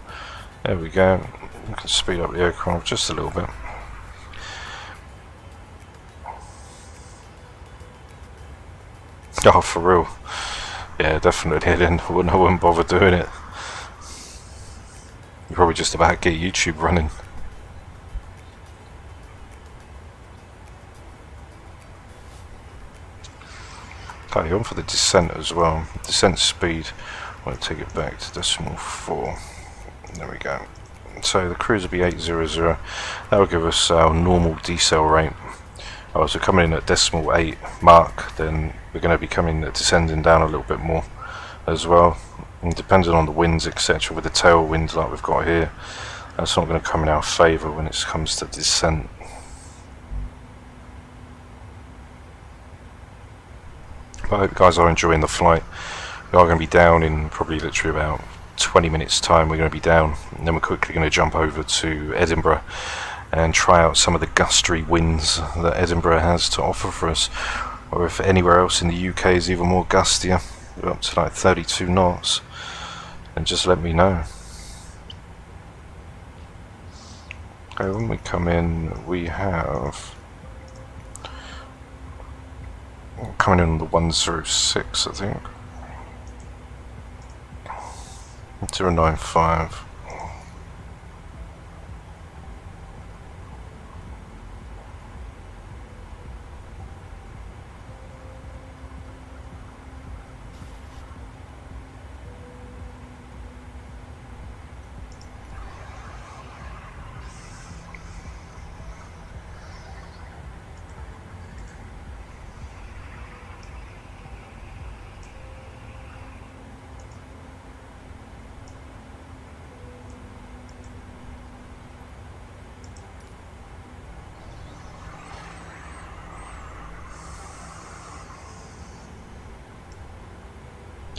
There we go, we can speed up the aircraft just a little bit. Oh, for real. Yeah, definitely then, I wouldn't bother doing it. You're probably just about to get YouTube running. Okay, on for the descent as well. Descent speed, I want to take it back to decimal 4. There we go. So the cruise will be 800. That will give us our normal decel rate. Oh, so coming in at decimal 8 mark, then we're going to be descending down a little bit more as well. And depending on the winds, etc., with the tailwind like we've got here, that's not going to come in our favour when it comes to descent. I hope you guys are enjoying the flight. We are going to be down in probably literally about 20 minutes time. We're going to be down, and then we're quickly going to jump over to Edinburgh and try out some of the gusty winds that Edinburgh has to offer for us, or if anywhere else in the UK is even more gustier, up to like 32 knots, then just let me know. Okay, when we come in, we have coming in on the 106, I think. 095.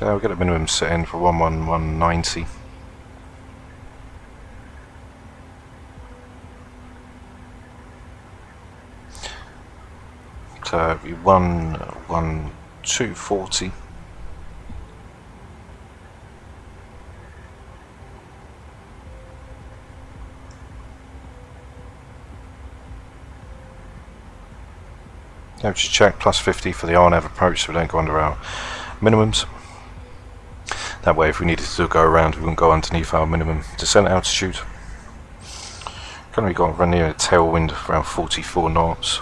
Yeah, we'll get a minimum set in for 11190. So it'll be 11240. Temperature check plus 50 for the RNAV approach, so we don't go under our minimums. That way, if we needed to go around, we wouldn't go underneath our minimum descent altitude. Currently got run near a tailwind of around 44 knots.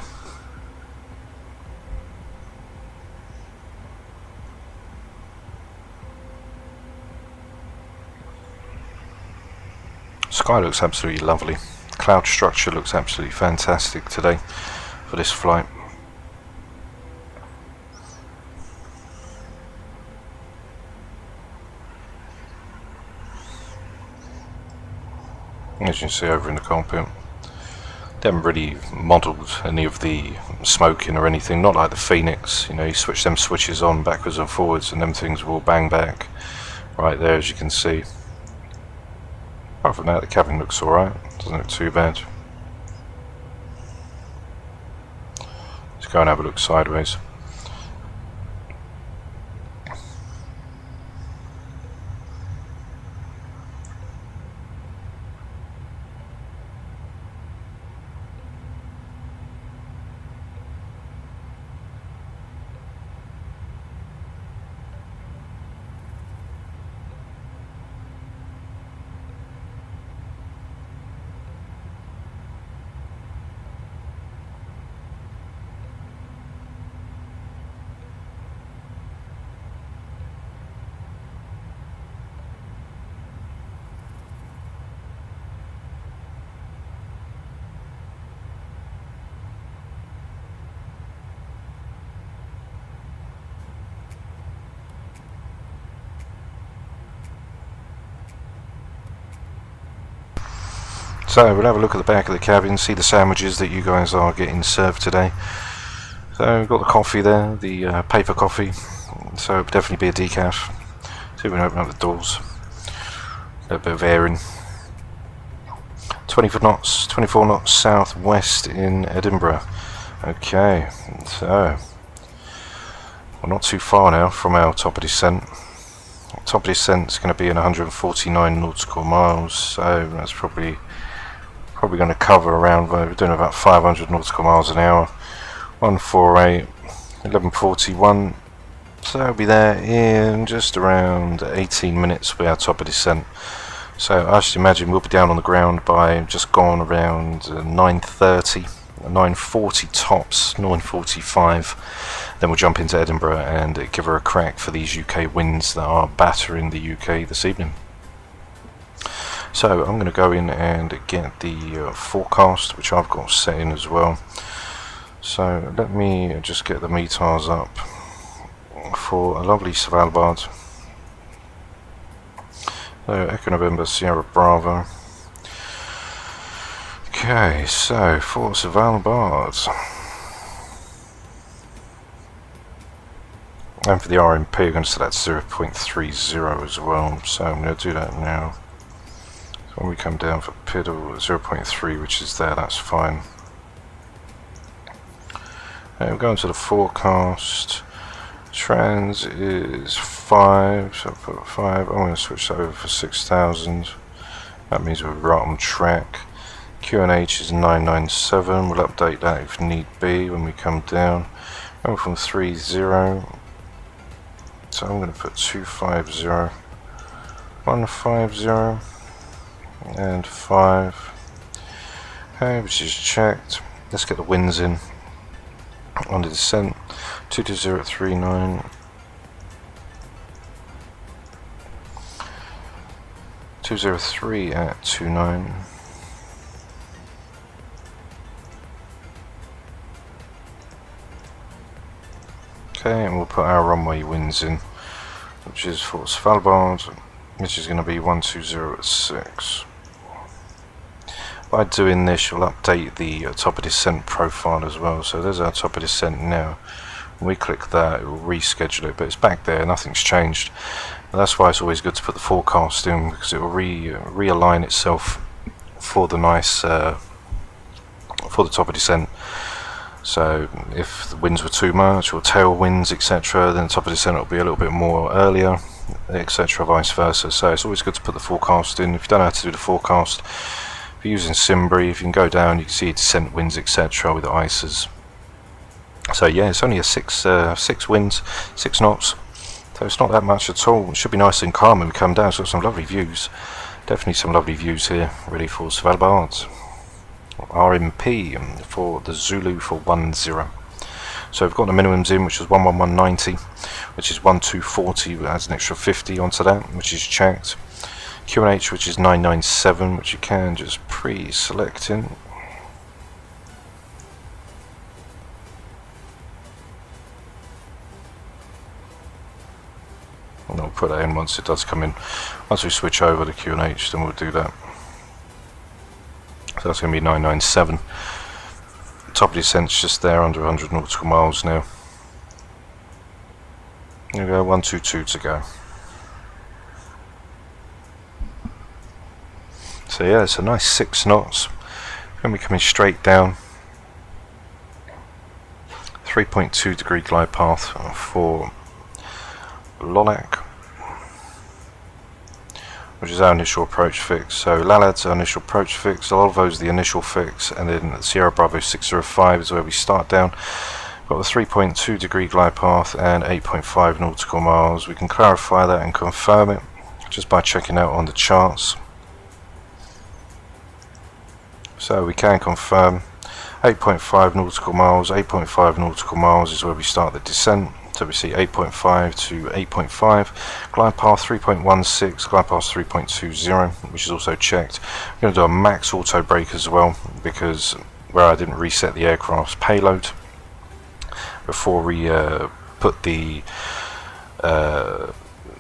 Sky looks absolutely lovely. Cloud structure looks absolutely fantastic today for this flight. As you can see over in the cockpit, They haven't really modelled any of the smoking or anything, not like the Phoenix. You know, you switch them switches on backwards and forwards and them things will bang back right there, as you can see. Apart from that, the cabin looks alright, doesn't look too bad. Let's go and have a look sideways. So we'll have a look at the back of the cabin, see the sandwiches that you guys are getting served today. So we've got the coffee there, the paper coffee, so it'll definitely be a decaf. See if we can open up the doors. A bit of airing. 24 knots southwest in Edinburgh. Okay, so we're not too far now from our top of descent. Top of descent is going to be in 149 nautical miles, so that's probably going to cover around, we're doing about 500 nautical miles an hour. 148, 1141, so I'll be there in just around 18 minutes with our top of descent. So I should imagine we'll be down on the ground by just gone around 9:30, 9:40 tops, 9:45. Then we'll jump into Edinburgh and give her a crack for these UK winds that are battering the UK this evening. So I'm going to go in and get the forecast, which I've got set in as well. So let me just get the METARs up for a lovely Svalbard. So Echo November Sierra Bravo. Okay, so for Svalbard. And for the RMP, we're going to set that 0.30 as well. So I'm going to do that now. When we come down for Piddle, 0.3, which is there, that's fine. And we're going to the forecast. Trans is 5, so I'll put 5. I'm going to switch that over for 6,000. That means we're right on track. QNH is 997. We'll update that if need be when we come down. Going from 30. So I'm going to put 250, 150. And 5. Okay, which is checked. Let's get the winds in on the descent. 22039. 203 at 29. Okay, and we'll put our runway winds in, which is for Svalbard, which is going to be 120 at 6. By doing this, you'll update the top of descent profile as well. So there's our top of descent now. When we click that, it will reschedule it, but it's back there, nothing's changed. And that's why it's always good to put the forecast in, because it will realign itself for the nice, for the top of descent. So if the winds were too much, or tailwinds, etc., then the top of descent will be a little bit more earlier, etc., vice versa. So it's always good to put the forecast in. If you don't know how to do the forecast, if you're using Simbri, if you can go down, you can see descent winds, etc., with the ICEs. So yeah, it's only a 6 winds, 6 knots, so it's not that much at all. It should be nice and calm when we come down. So some lovely views, definitely some lovely views here, ready for Svalbard. RMP for the Zulu for 10. So we've got the minimums in, which is 11190, which is 1240, adds an extra 50 onto that, which is checked. QNH, which is 997, which you can just pre-select in. And I'll put that in once it does come in. Once we switch over to QNH, then we'll do that. So that's going to be 997. Top of descent's just there under 100 nautical miles now. There we go, 122 to go. So yeah, it's a nice 6 knots. Going to be coming straight down. 3.2 degree glide path for Lolac, which is our initial approach fix. So Lalad's our initial approach fix, Volvo's the initial fix, and then Sierra Bravo 605 is where we start down. Got the 3.2 degree glide path and 8.5 nautical miles. We can clarify that and confirm it just by checking out on the charts. So we can confirm 8.5 nautical miles, 8.5 nautical miles is where we start the descent. So we see 8.5 to 8.5, glide path 3.16, glide path 3.20, which is also checked. We're going to do a max auto brake as well, because where I didn't reset the aircraft's payload before we put the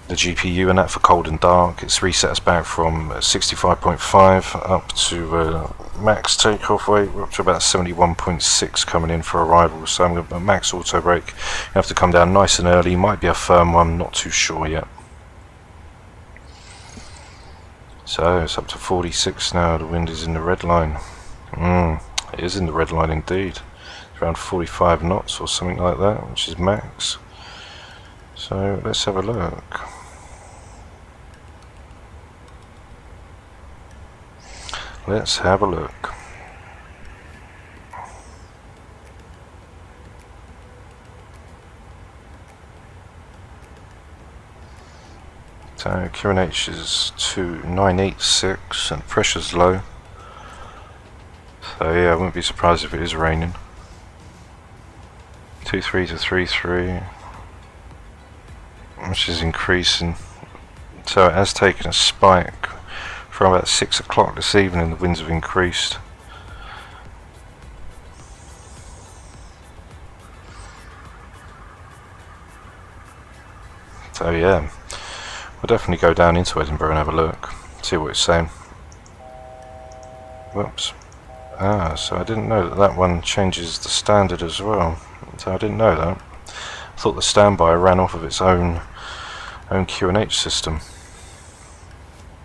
GPU in that for cold and dark, it's reset us back from 65.5 up to max takeoff weight. We're up to about 71.6 coming in for arrival, so I'm going to max auto brake. You have to come down nice and early, might be a firm one, not too sure yet. So it's up to 46 now, the wind is in the red line. It is in the red line indeed. It's around 45 knots or something like that, which is max. So let's have a look. Let's have a look. So QNH is 2986 and pressure's low. So yeah, I wouldn't be surprised if it is raining. 23 to 33, which is increasing. So it has taken a spike from about 6 o'clock this evening. The winds have increased. So yeah, we'll definitely go down into Edinburgh and have a look, see what it's saying. Whoops. So I didn't know that that one changes the standard as well. So I didn't know that. I thought the standby ran off of its own QNH system.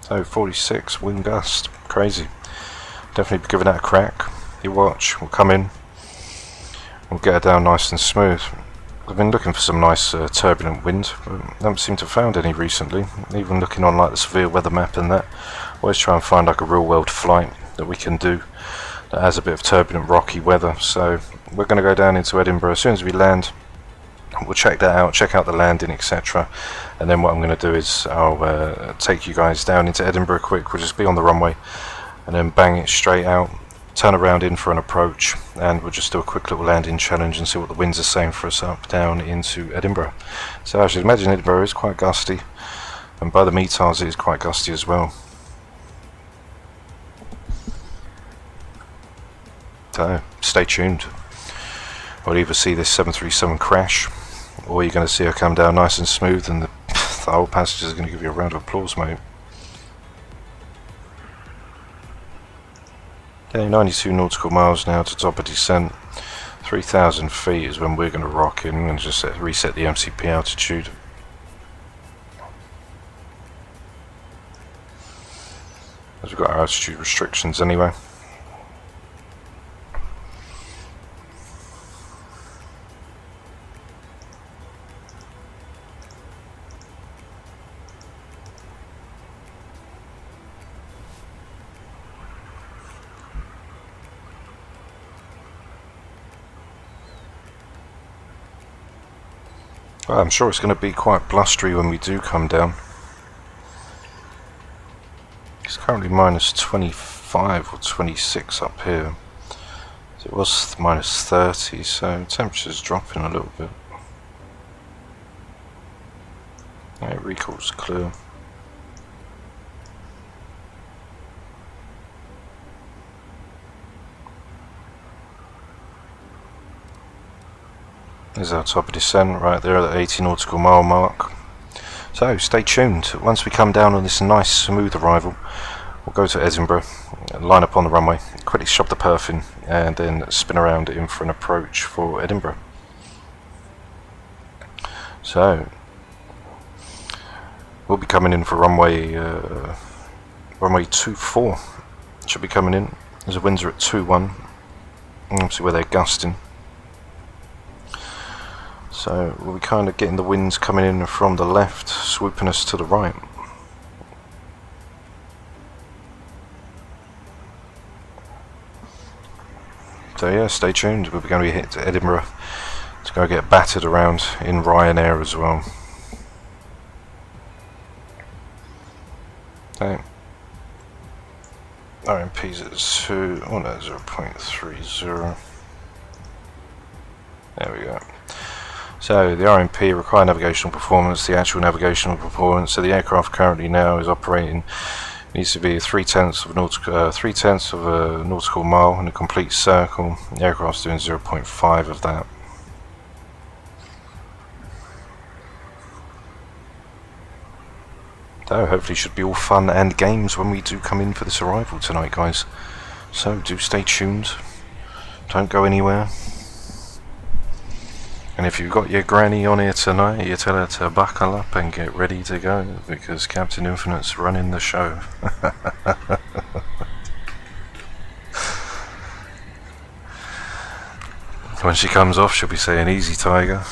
So 46 wind gust, crazy. Definitely be giving that a crack. You watch, we'll come in, we'll get it down nice and smooth. I've been looking for some nice turbulent wind, but I haven't seemed to have found any recently. Even looking on like the severe weather map and that, always try and find like a real world flight that we can do that has a bit of turbulent rocky weather. So we're going to go down into Edinburgh as soon as we land. We'll check that out, check out the landing, etc. And then what I'm going to do is I'll take you guys down into Edinburgh quick. We'll just be on the runway and then bang it straight out, turn around in for an approach, and we'll just do a quick little landing challenge and see what the winds are saying for us up down into Edinburgh. So I should imagine Edinburgh is quite gusty, and by the METARs it is quite gusty as well. So stay tuned. We'll either see this 737 crash, or you're going to see her come down nice and smooth, and the whole passengers are going to give you a round of applause, mate. Okay, 92 nautical miles now to top of descent. 3,000 feet is when we're going to rock in and just reset the MCP altitude. As we've got our altitude restrictions anyway. Well, I'm sure it's going to be quite blustery when we do come down. It's currently minus 25 or 26 up here. It was minus 30, so temperature's dropping a little bit. Yeah, recall's clear. There's our top of descent right there at the 80 nautical mile mark. So stay tuned. Once we come down on this nice smooth arrival, we'll go to Edinburgh, line up on the runway, quickly shove the perf in, and then spin around in for an approach for Edinburgh. So we'll be coming in for runway 24. Should be coming in as the winds are at 2-1. Obviously where they're gusting. So we'll be kind of getting the winds coming in from the left, swooping us to the right. So yeah, stay tuned. We're going to be hit to Edinburgh to go get battered around in Ryanair as well. Okay. RMP's at 0.30. There we go. So the RMP require navigational performance, the actual navigational performance. So the aircraft currently now is operating, needs to be 3/10 of a nautical mile in a complete circle. The aircraft's doing 0.5 of that. So hopefully should be all fun and games when we do come in for this arrival tonight, guys. So do stay tuned. Don't go anywhere. And if you've got your granny on here tonight, you tell her to buckle up and get ready to go, because Captain Infinite's running the show. When she comes off, she'll be saying, "Easy, Tiger."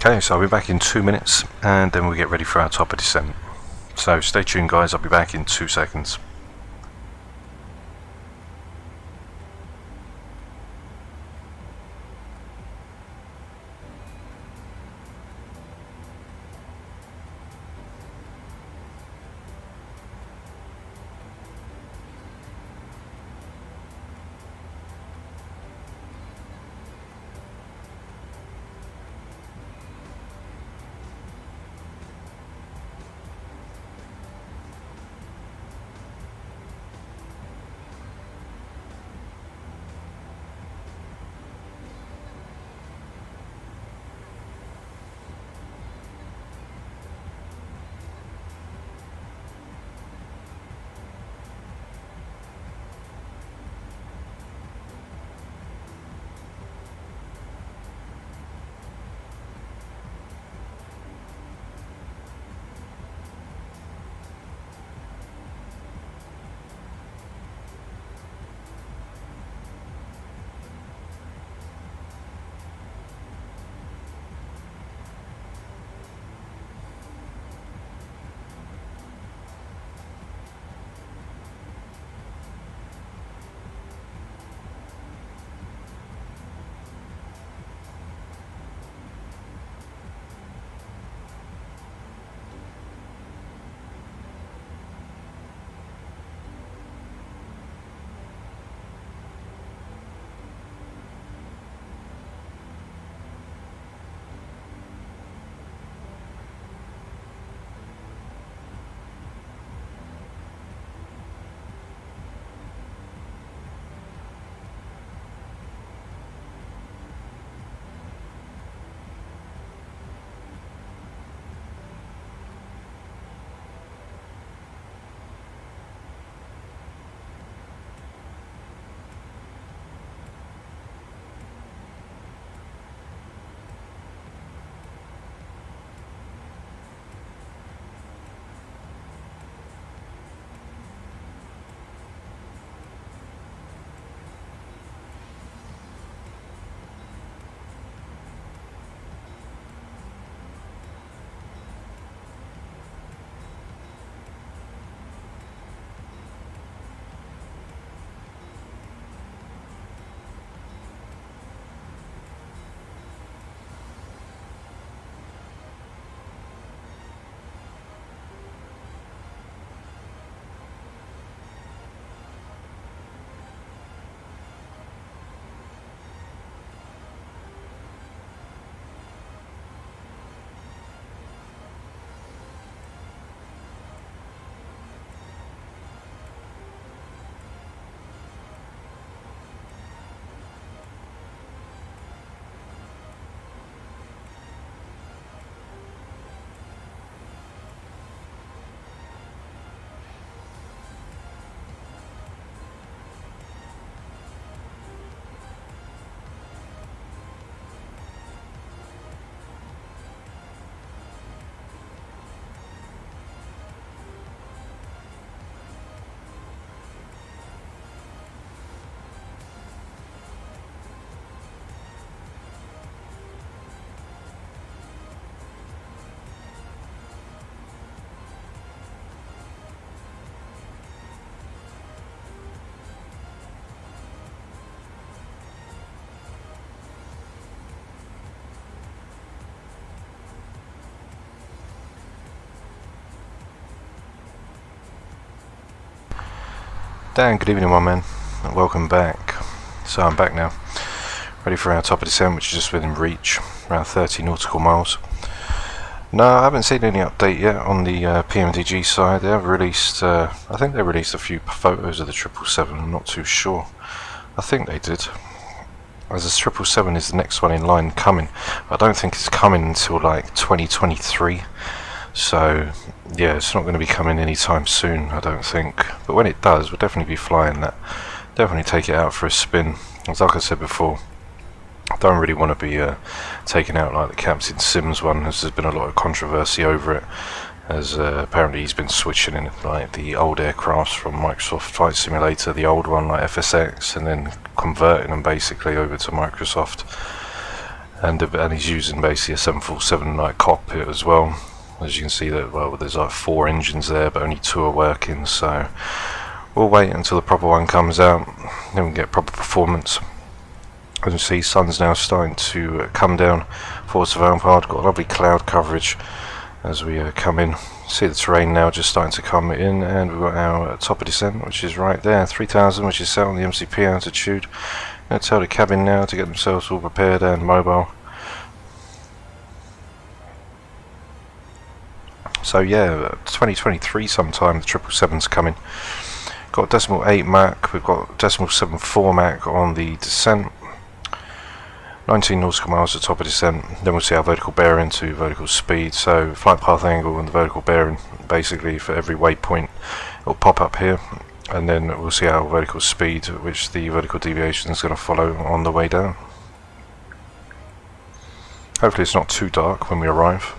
Okay, so I'll be back in 2 minutes, and then we'll get ready for our top of descent. So stay tuned, guys. I'll be back in 2 seconds. Dan, good evening my man, and welcome back. So I'm back now, ready for our top of descent, which is just within reach, around 30 nautical miles. No, I haven't seen any update yet on the PMDG side. They have released, I think they released a few photos of the 777, I'm not too sure. I think they did. As the 777 is the next one in line coming. I don't think it's coming until like 2023. So yeah, it's not going to be coming anytime soon, I don't think. But when it does, we'll definitely be flying that. Definitely take it out for a spin. As like I said before, I don't really want to be taken out like the Captain Sims one, as there's been a lot of controversy over it. As apparently he's been switching in like the old aircrafts from Microsoft Flight Simulator, the old one like FSX, and then converting them basically over to Microsoft. And he's using basically a 747 like cockpit as well. As you can see that, well, there's like 4 engines there, but only 2 are working. So we'll wait until the proper one comes out, then we can get proper performance. As you see, sun's now starting to come down for Svalbard. Got a lovely cloud coverage as we come in. See the terrain now just starting to come in, and we've got our top of descent, which is right there, 3000, which is set on the MCP altitude. Going to tell the cabin now to get themselves all prepared and mobile. So yeah, 2023 sometime the 777's coming. Got decimal 8 Mach, we've got decimal 74 Mach on the descent. 19 nautical miles at top of descent. Then we'll see our vertical bearing to vertical speed. So flight path angle and the vertical bearing, basically for every waypoint it will pop up here, and then we'll see our vertical speed, which the vertical deviation is going to follow on the way down. Hopefully it's not too dark when we arrive.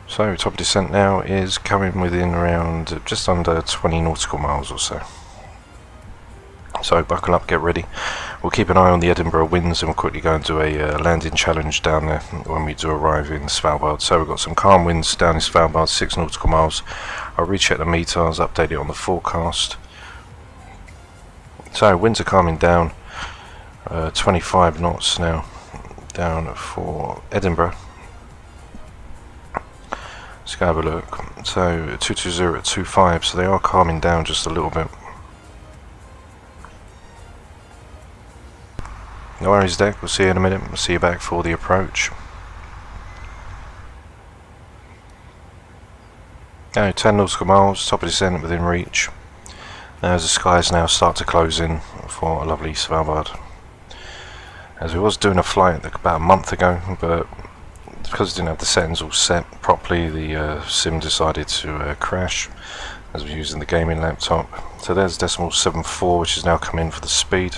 So top of descent now is coming within around just under 20 nautical miles or so. So buckle up, get ready. We'll keep an eye on the Edinburgh winds, and we'll quickly go and do a landing challenge down there when we do arrive in Svalbard. So we've got some calm winds down in Svalbard, 6 nautical miles. I'll recheck the meters, update it on the forecast. So winds are calming down, 25 knots now down for Edinburgh. Let's go have a look. So 220 at 25, so they are calming down just a little bit. No worries, deck. We'll see you in a minute. We'll see you back for the approach. Now 10 nautical miles, top of descent within reach. As the skies now start to close in for a lovely Svalbard. As we was doing a flight about a month ago, but because it didn't have the settings all set properly, the sim decided to crash as we're using the gaming laptop. So there's decimal 74, which is now come in for the speed,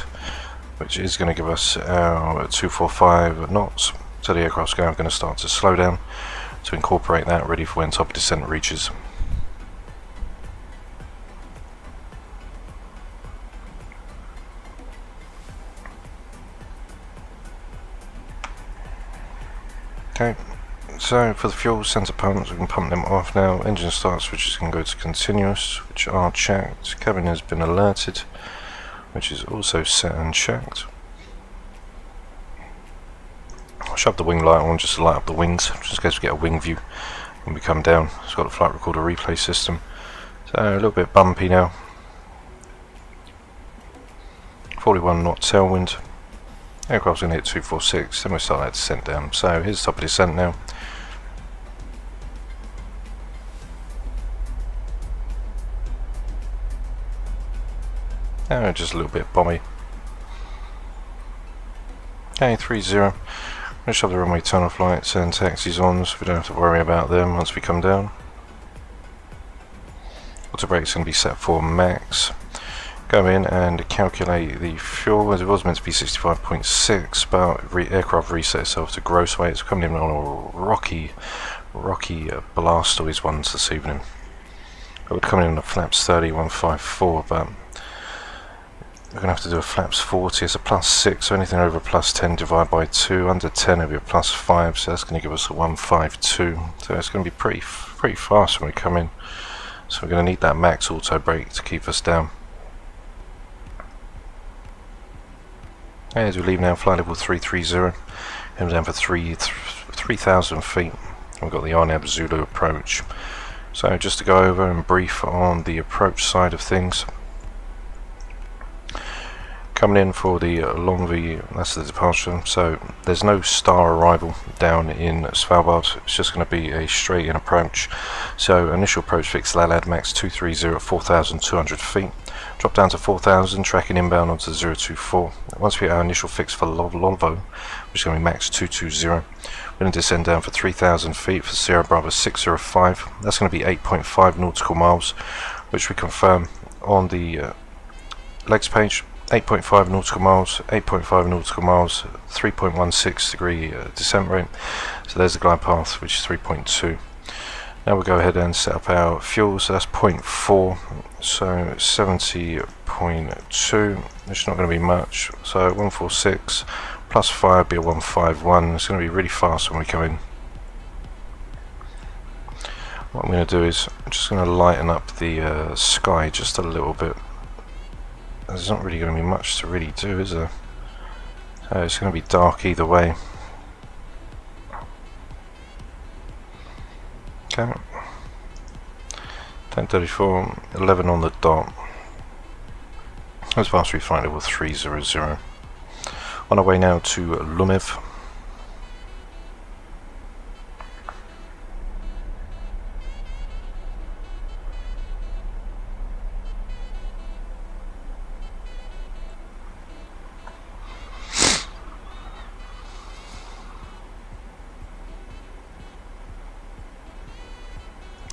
which is going to give us our 245 knots. So the aircraft's going to start to slow down to incorporate that, ready for when top of descent reaches. Okay, so for the fuel sensor pumps, we can pump them off now. Engine start switches can go to continuous, which are checked. Cabin has been alerted, which is also set and checked. I'll shove the wing light on just to light up the wings, just in case we get a wing view when we come down. It's got a flight recorder replay system. So a little bit bumpy now. 41 knot tailwind. Aircraft's going to hit 246, then we'll start that descent down. So here's the top of descent now. Just a little bit bomby. Okay, 30. I'm going to shove the runway tunnel flights and taxis on, so we don't have to worry about them once we come down. Auto brake's going to be set for max. Go in and calculate the fuel, as it was meant to be 65.6, but aircraft reset itself to gross weight. It's coming in on a rocky Blastoise ones this evening. It would come in on a flaps 30.154, but we're going to have to do a flaps 40. It's a +6, so anything over +10 divided by 2. Under 10 it'll be a +5, so that's going to give us a 152. So it's going to be pretty fast when we come in. So we're going to need that max auto brake to keep us down. As we leave now, flight level 330, heading down for 3,000 feet. We've got the RNAB Zulu approach. So just to go over and brief on the approach side of things. Coming in for the long V, that's the departure, so there's no star arrival down in Svalbard, it's just going to be a straight in approach. So initial approach fix LALAD max 230 at 4,200 feet, drop down to 4,000, tracking inbound onto 024. Once we hit our initial fix for Volvo, which is going to be max 220, we're going to descend down for 3,000 feet for Sierra Bravo 605, that's going to be 8.5 nautical miles, which we confirm on the legs page. 8.5 nautical miles, 8.5 nautical miles, 3.16 degree descent rate. So there's the glide path, which is 3.2. Now we'll go ahead and set up our fuel, so that's 0.4, so 70.2, which is not going to be much. So 146 plus 5 would be a 151. It's going to be really fast when we come in. What I'm going to do is I'm just going to lighten up the sky just a little bit. There's not really going to be much to really do, is there? So it's going to be dark either way. Okay. 10:34, 11 on the dot. As fast as we flight level 300. On our way now to Lumev.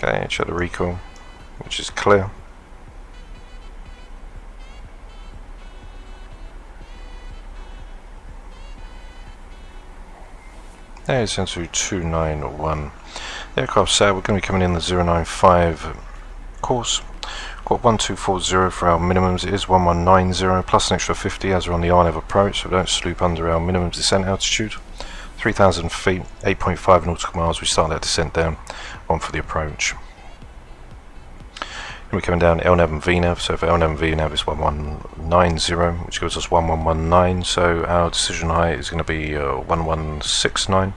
Okay, check the recoil, which is clear. There it's into 291. The aircraft said we're going to be coming in the 095 course. Got 1240 for our minimums, it is 1190 plus an extra 50 as we're on the RNAV approach, so we don't sloop under our minimum descent altitude. 3,000 feet, 8.5 nautical miles, we start that descent down, on for the approach. And we're coming down LNAV and VNAV, so for LNAV and VNAV it's 1190, which gives us 1119, so our decision height is going to be 1169.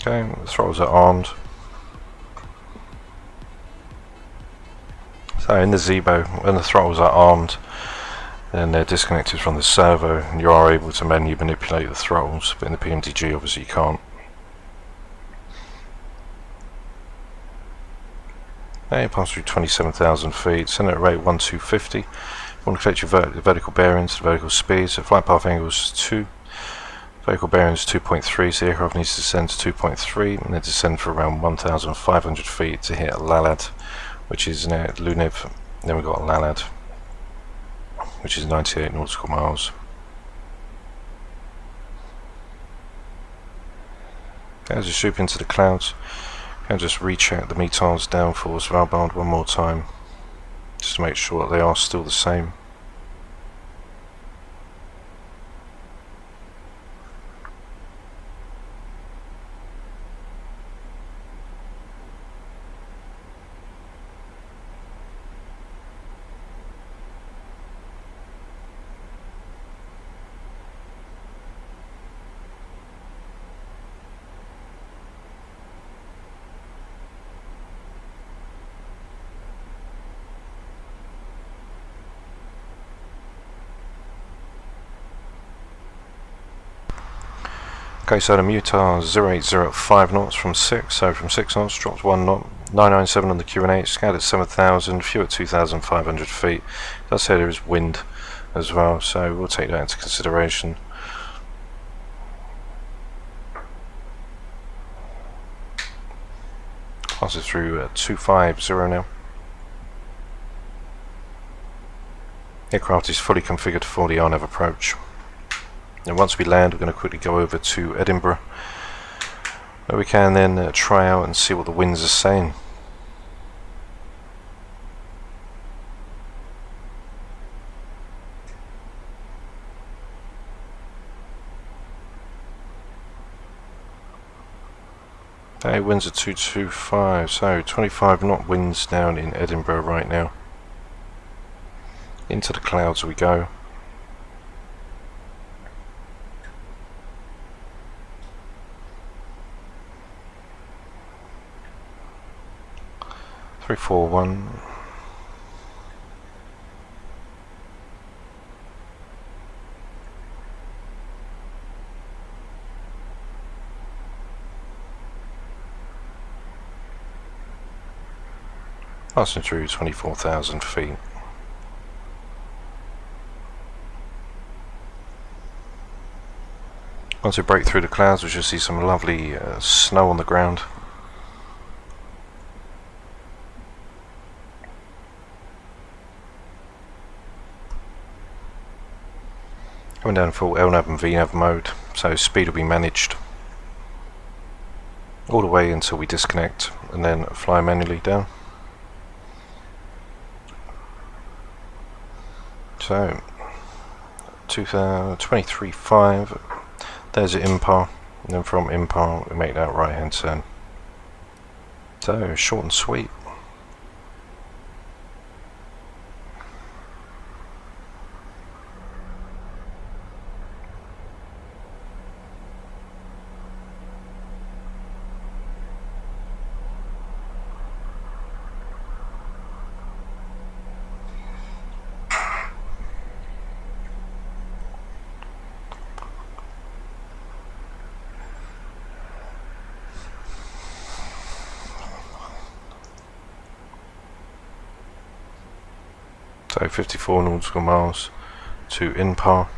Okay, the throttles are armed. So in the Zebo, when the throttles are armed and they're disconnected from the servo, you are able to manually manipulate the throttles, but in the PMDG obviously you can't. Now you pass through 27,000 feet, send at rate 1250. You want to collect your vertical bearings, the vertical speed, so flight path angle is 2. Vertical bearings 2.3, so the aircraft needs to descend to 2.3 and then descend for around 1,500 feet to hit LALAD, which is now at Lunev. Then we've got LALAD, which is 98 nautical miles. As you swoop into the clouds, I'll just recheck the METARs down for Svalbard one more time, just to make sure that they are still the same. Okay, so the METAR 0805 knots from 6, so from 6 knots drops 1 knot, 997 on the Q&A, scaled at 7,000, fuel at 2,500 feet. It does say there is wind as well, so we'll take that into consideration. Pass it through 250 now. Aircraft is fully configured for the RNAV approach. And once we land, we're going to quickly go over to Edinburgh, where we can then try out and see what the winds are saying. Okay, winds are 225, so 25 knot winds down in Edinburgh right now. Into the clouds we go. 341. Passing through 24,000 feet. Once we break through the clouds, we should see some lovely snow on the ground. Coming down full LNAV and VNAV mode, so speed will be managed all the way until we disconnect and then fly manually down. So 23.5, there's the impar, and then from impar we make that right hand turn. So short and sweet. So 54 nautical miles to impar.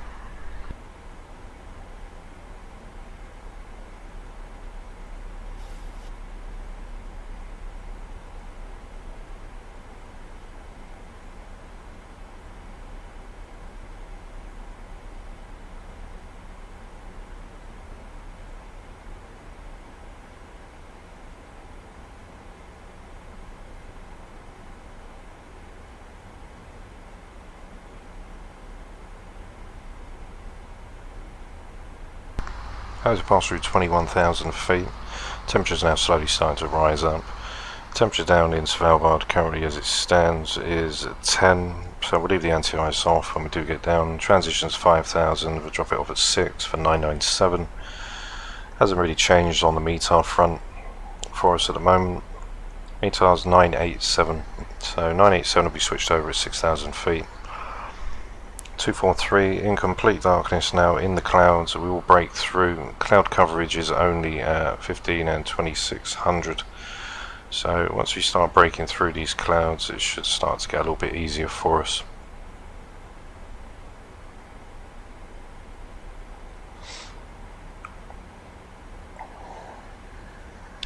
As we pass through 21,000 feet, temperature's now slowly starting to rise up. Temperature down in Svalbard currently as it stands is 10, so we'll leave the anti-ice off when we do get down. Transition's 5,000, we'll drop it off at 6 for 997. Hasn't really changed on the METAR front for us at the moment. METAR's 987, so 987 will be switched over at 6,000 feet. 243 in complete darkness now in the clouds. We will break through. Cloud coverage is only 15 and 2600, so once we start breaking through these clouds it should start to get a little bit easier for us.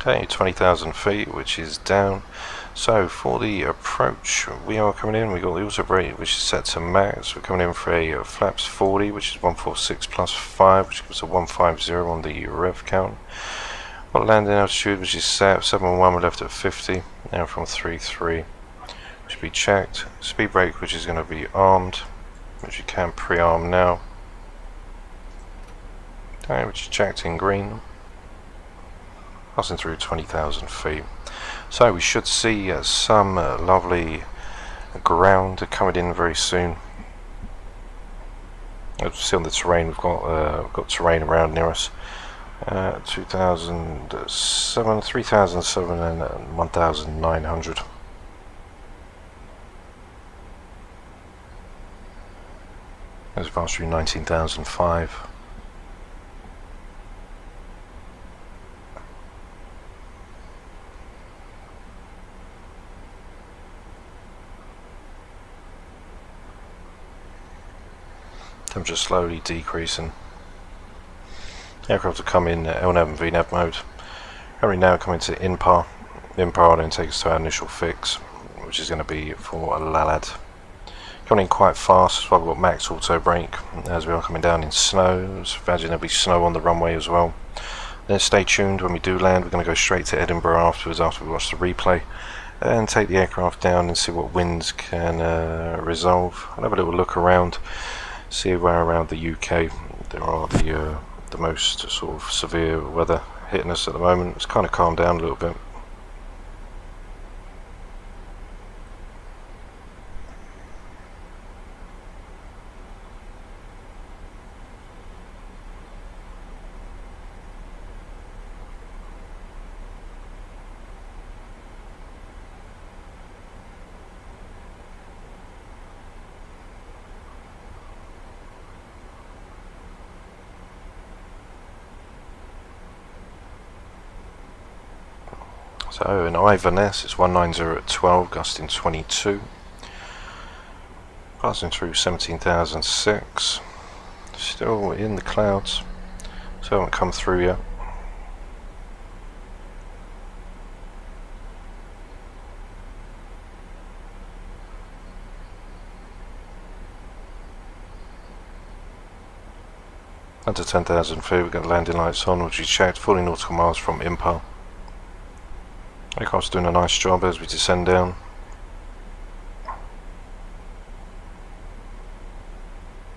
Okay, 20,000 feet, which is down. So for the approach, we are coming in, we got the auto brake which is set to max. We're coming in for a flaps 40, which is 146 plus 5, which gives us a 150 on the rev count. Got landing altitude which is set 71, we're left at 50, now from 33, should be checked. Speed brake which is going to be armed, which you can pre-arm now. Okay, which is checked in green. Passing through 20,000 feet. So we should see some lovely ground coming in very soon. As you see on the terrain, we've got terrain around near us. 2007, 3007 and 1900. As we pass through 19,005. Temperature slowly decreasing. Aircraft will come in LNAV and VNAV mode. Currently now coming to INPAR. INPAR will then take us to our initial fix, which is going to be for Lalad. Coming in quite fast, so I've got max auto brake as we are coming down in snow. So imagine there'll be snow on the runway as well. Then stay tuned, when we do land we're going to go straight to Edinburgh afterwards, after we watch the replay, and take the aircraft down and see what winds can resolve. I'll have a little look around, see where around the UK there are the most sort of severe weather hitting us at the moment. It's kind of calmed down a little bit. So in Inverness it's 190 at 12, gusting 22. Passing through 17,006. Still in the clouds, so haven't come through yet. Under 10,000 feet, we've got landing lights on, which we checked, 40 nautical miles from Impal. Takeoff's doing a nice job as we descend down.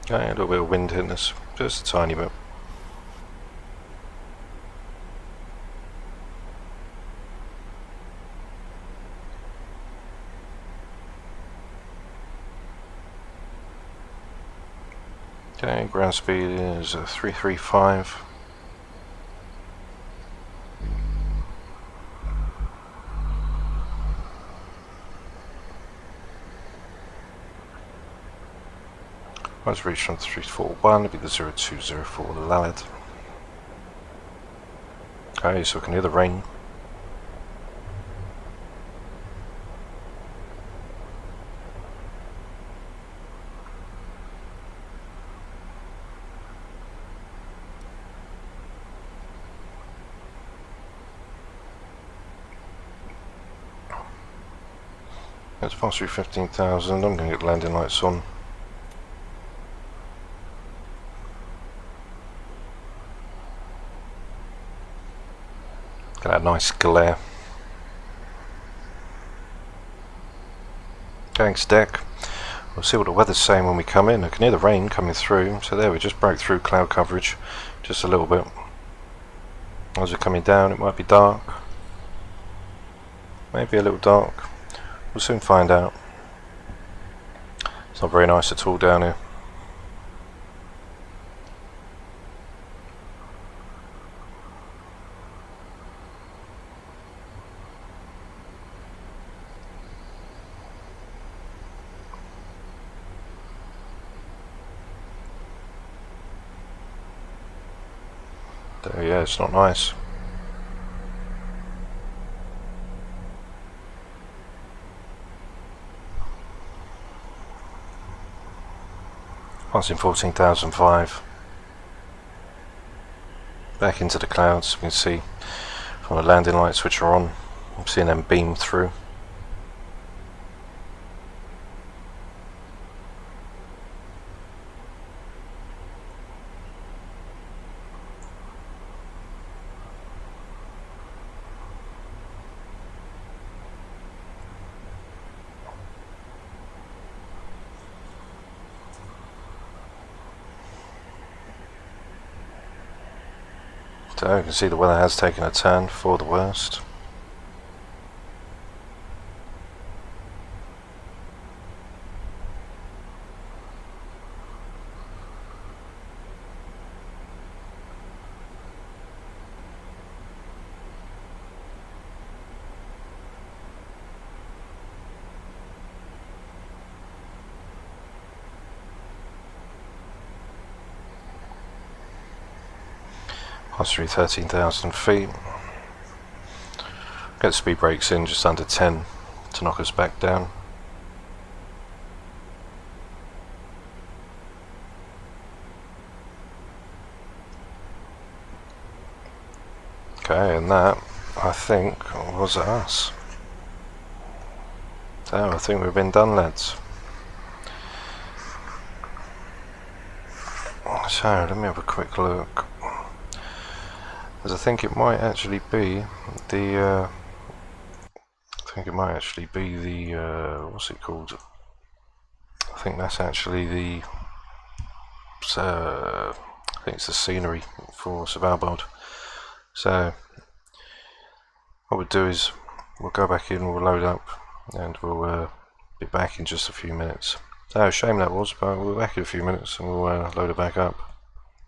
Okay, a little bit of wind hitting us, just a tiny bit. Okay, ground speed is 335. Let's reach on 341, it'll be the 0204 Lallet. Okay, so we can hear the rain. Let's pass through 15,000, I'm going to get landing lights on. Got that nice glare. Thanks deck. We'll see what the weather's saying when we come in. I can hear the rain coming through, so there we just broke through cloud coverage just a little bit. As we're coming down it might be dark, maybe a little dark. We'll soon find out. It's not very nice at all down here. So yeah, it's not nice. Passing 14,005. Back into the clouds, we can see from the landing lights which are on, I'm seeing them beam through. So you can see the weather has taken a turn for the worst. Pass through 13,000 feet. Get speed brakes in just under 10 to knock us back down. Okay, and that, I think, was us. So, I think we've been done, lads. So, let me have a quick look. As I think it might actually be the what's it called? I think that's actually the I think it's the scenery for Svalbard. So what we'll do is we'll go back in, we'll load up, and we'll be back in just a few minutes. So shame that was, but we'll be back in a few minutes and we'll load it back up.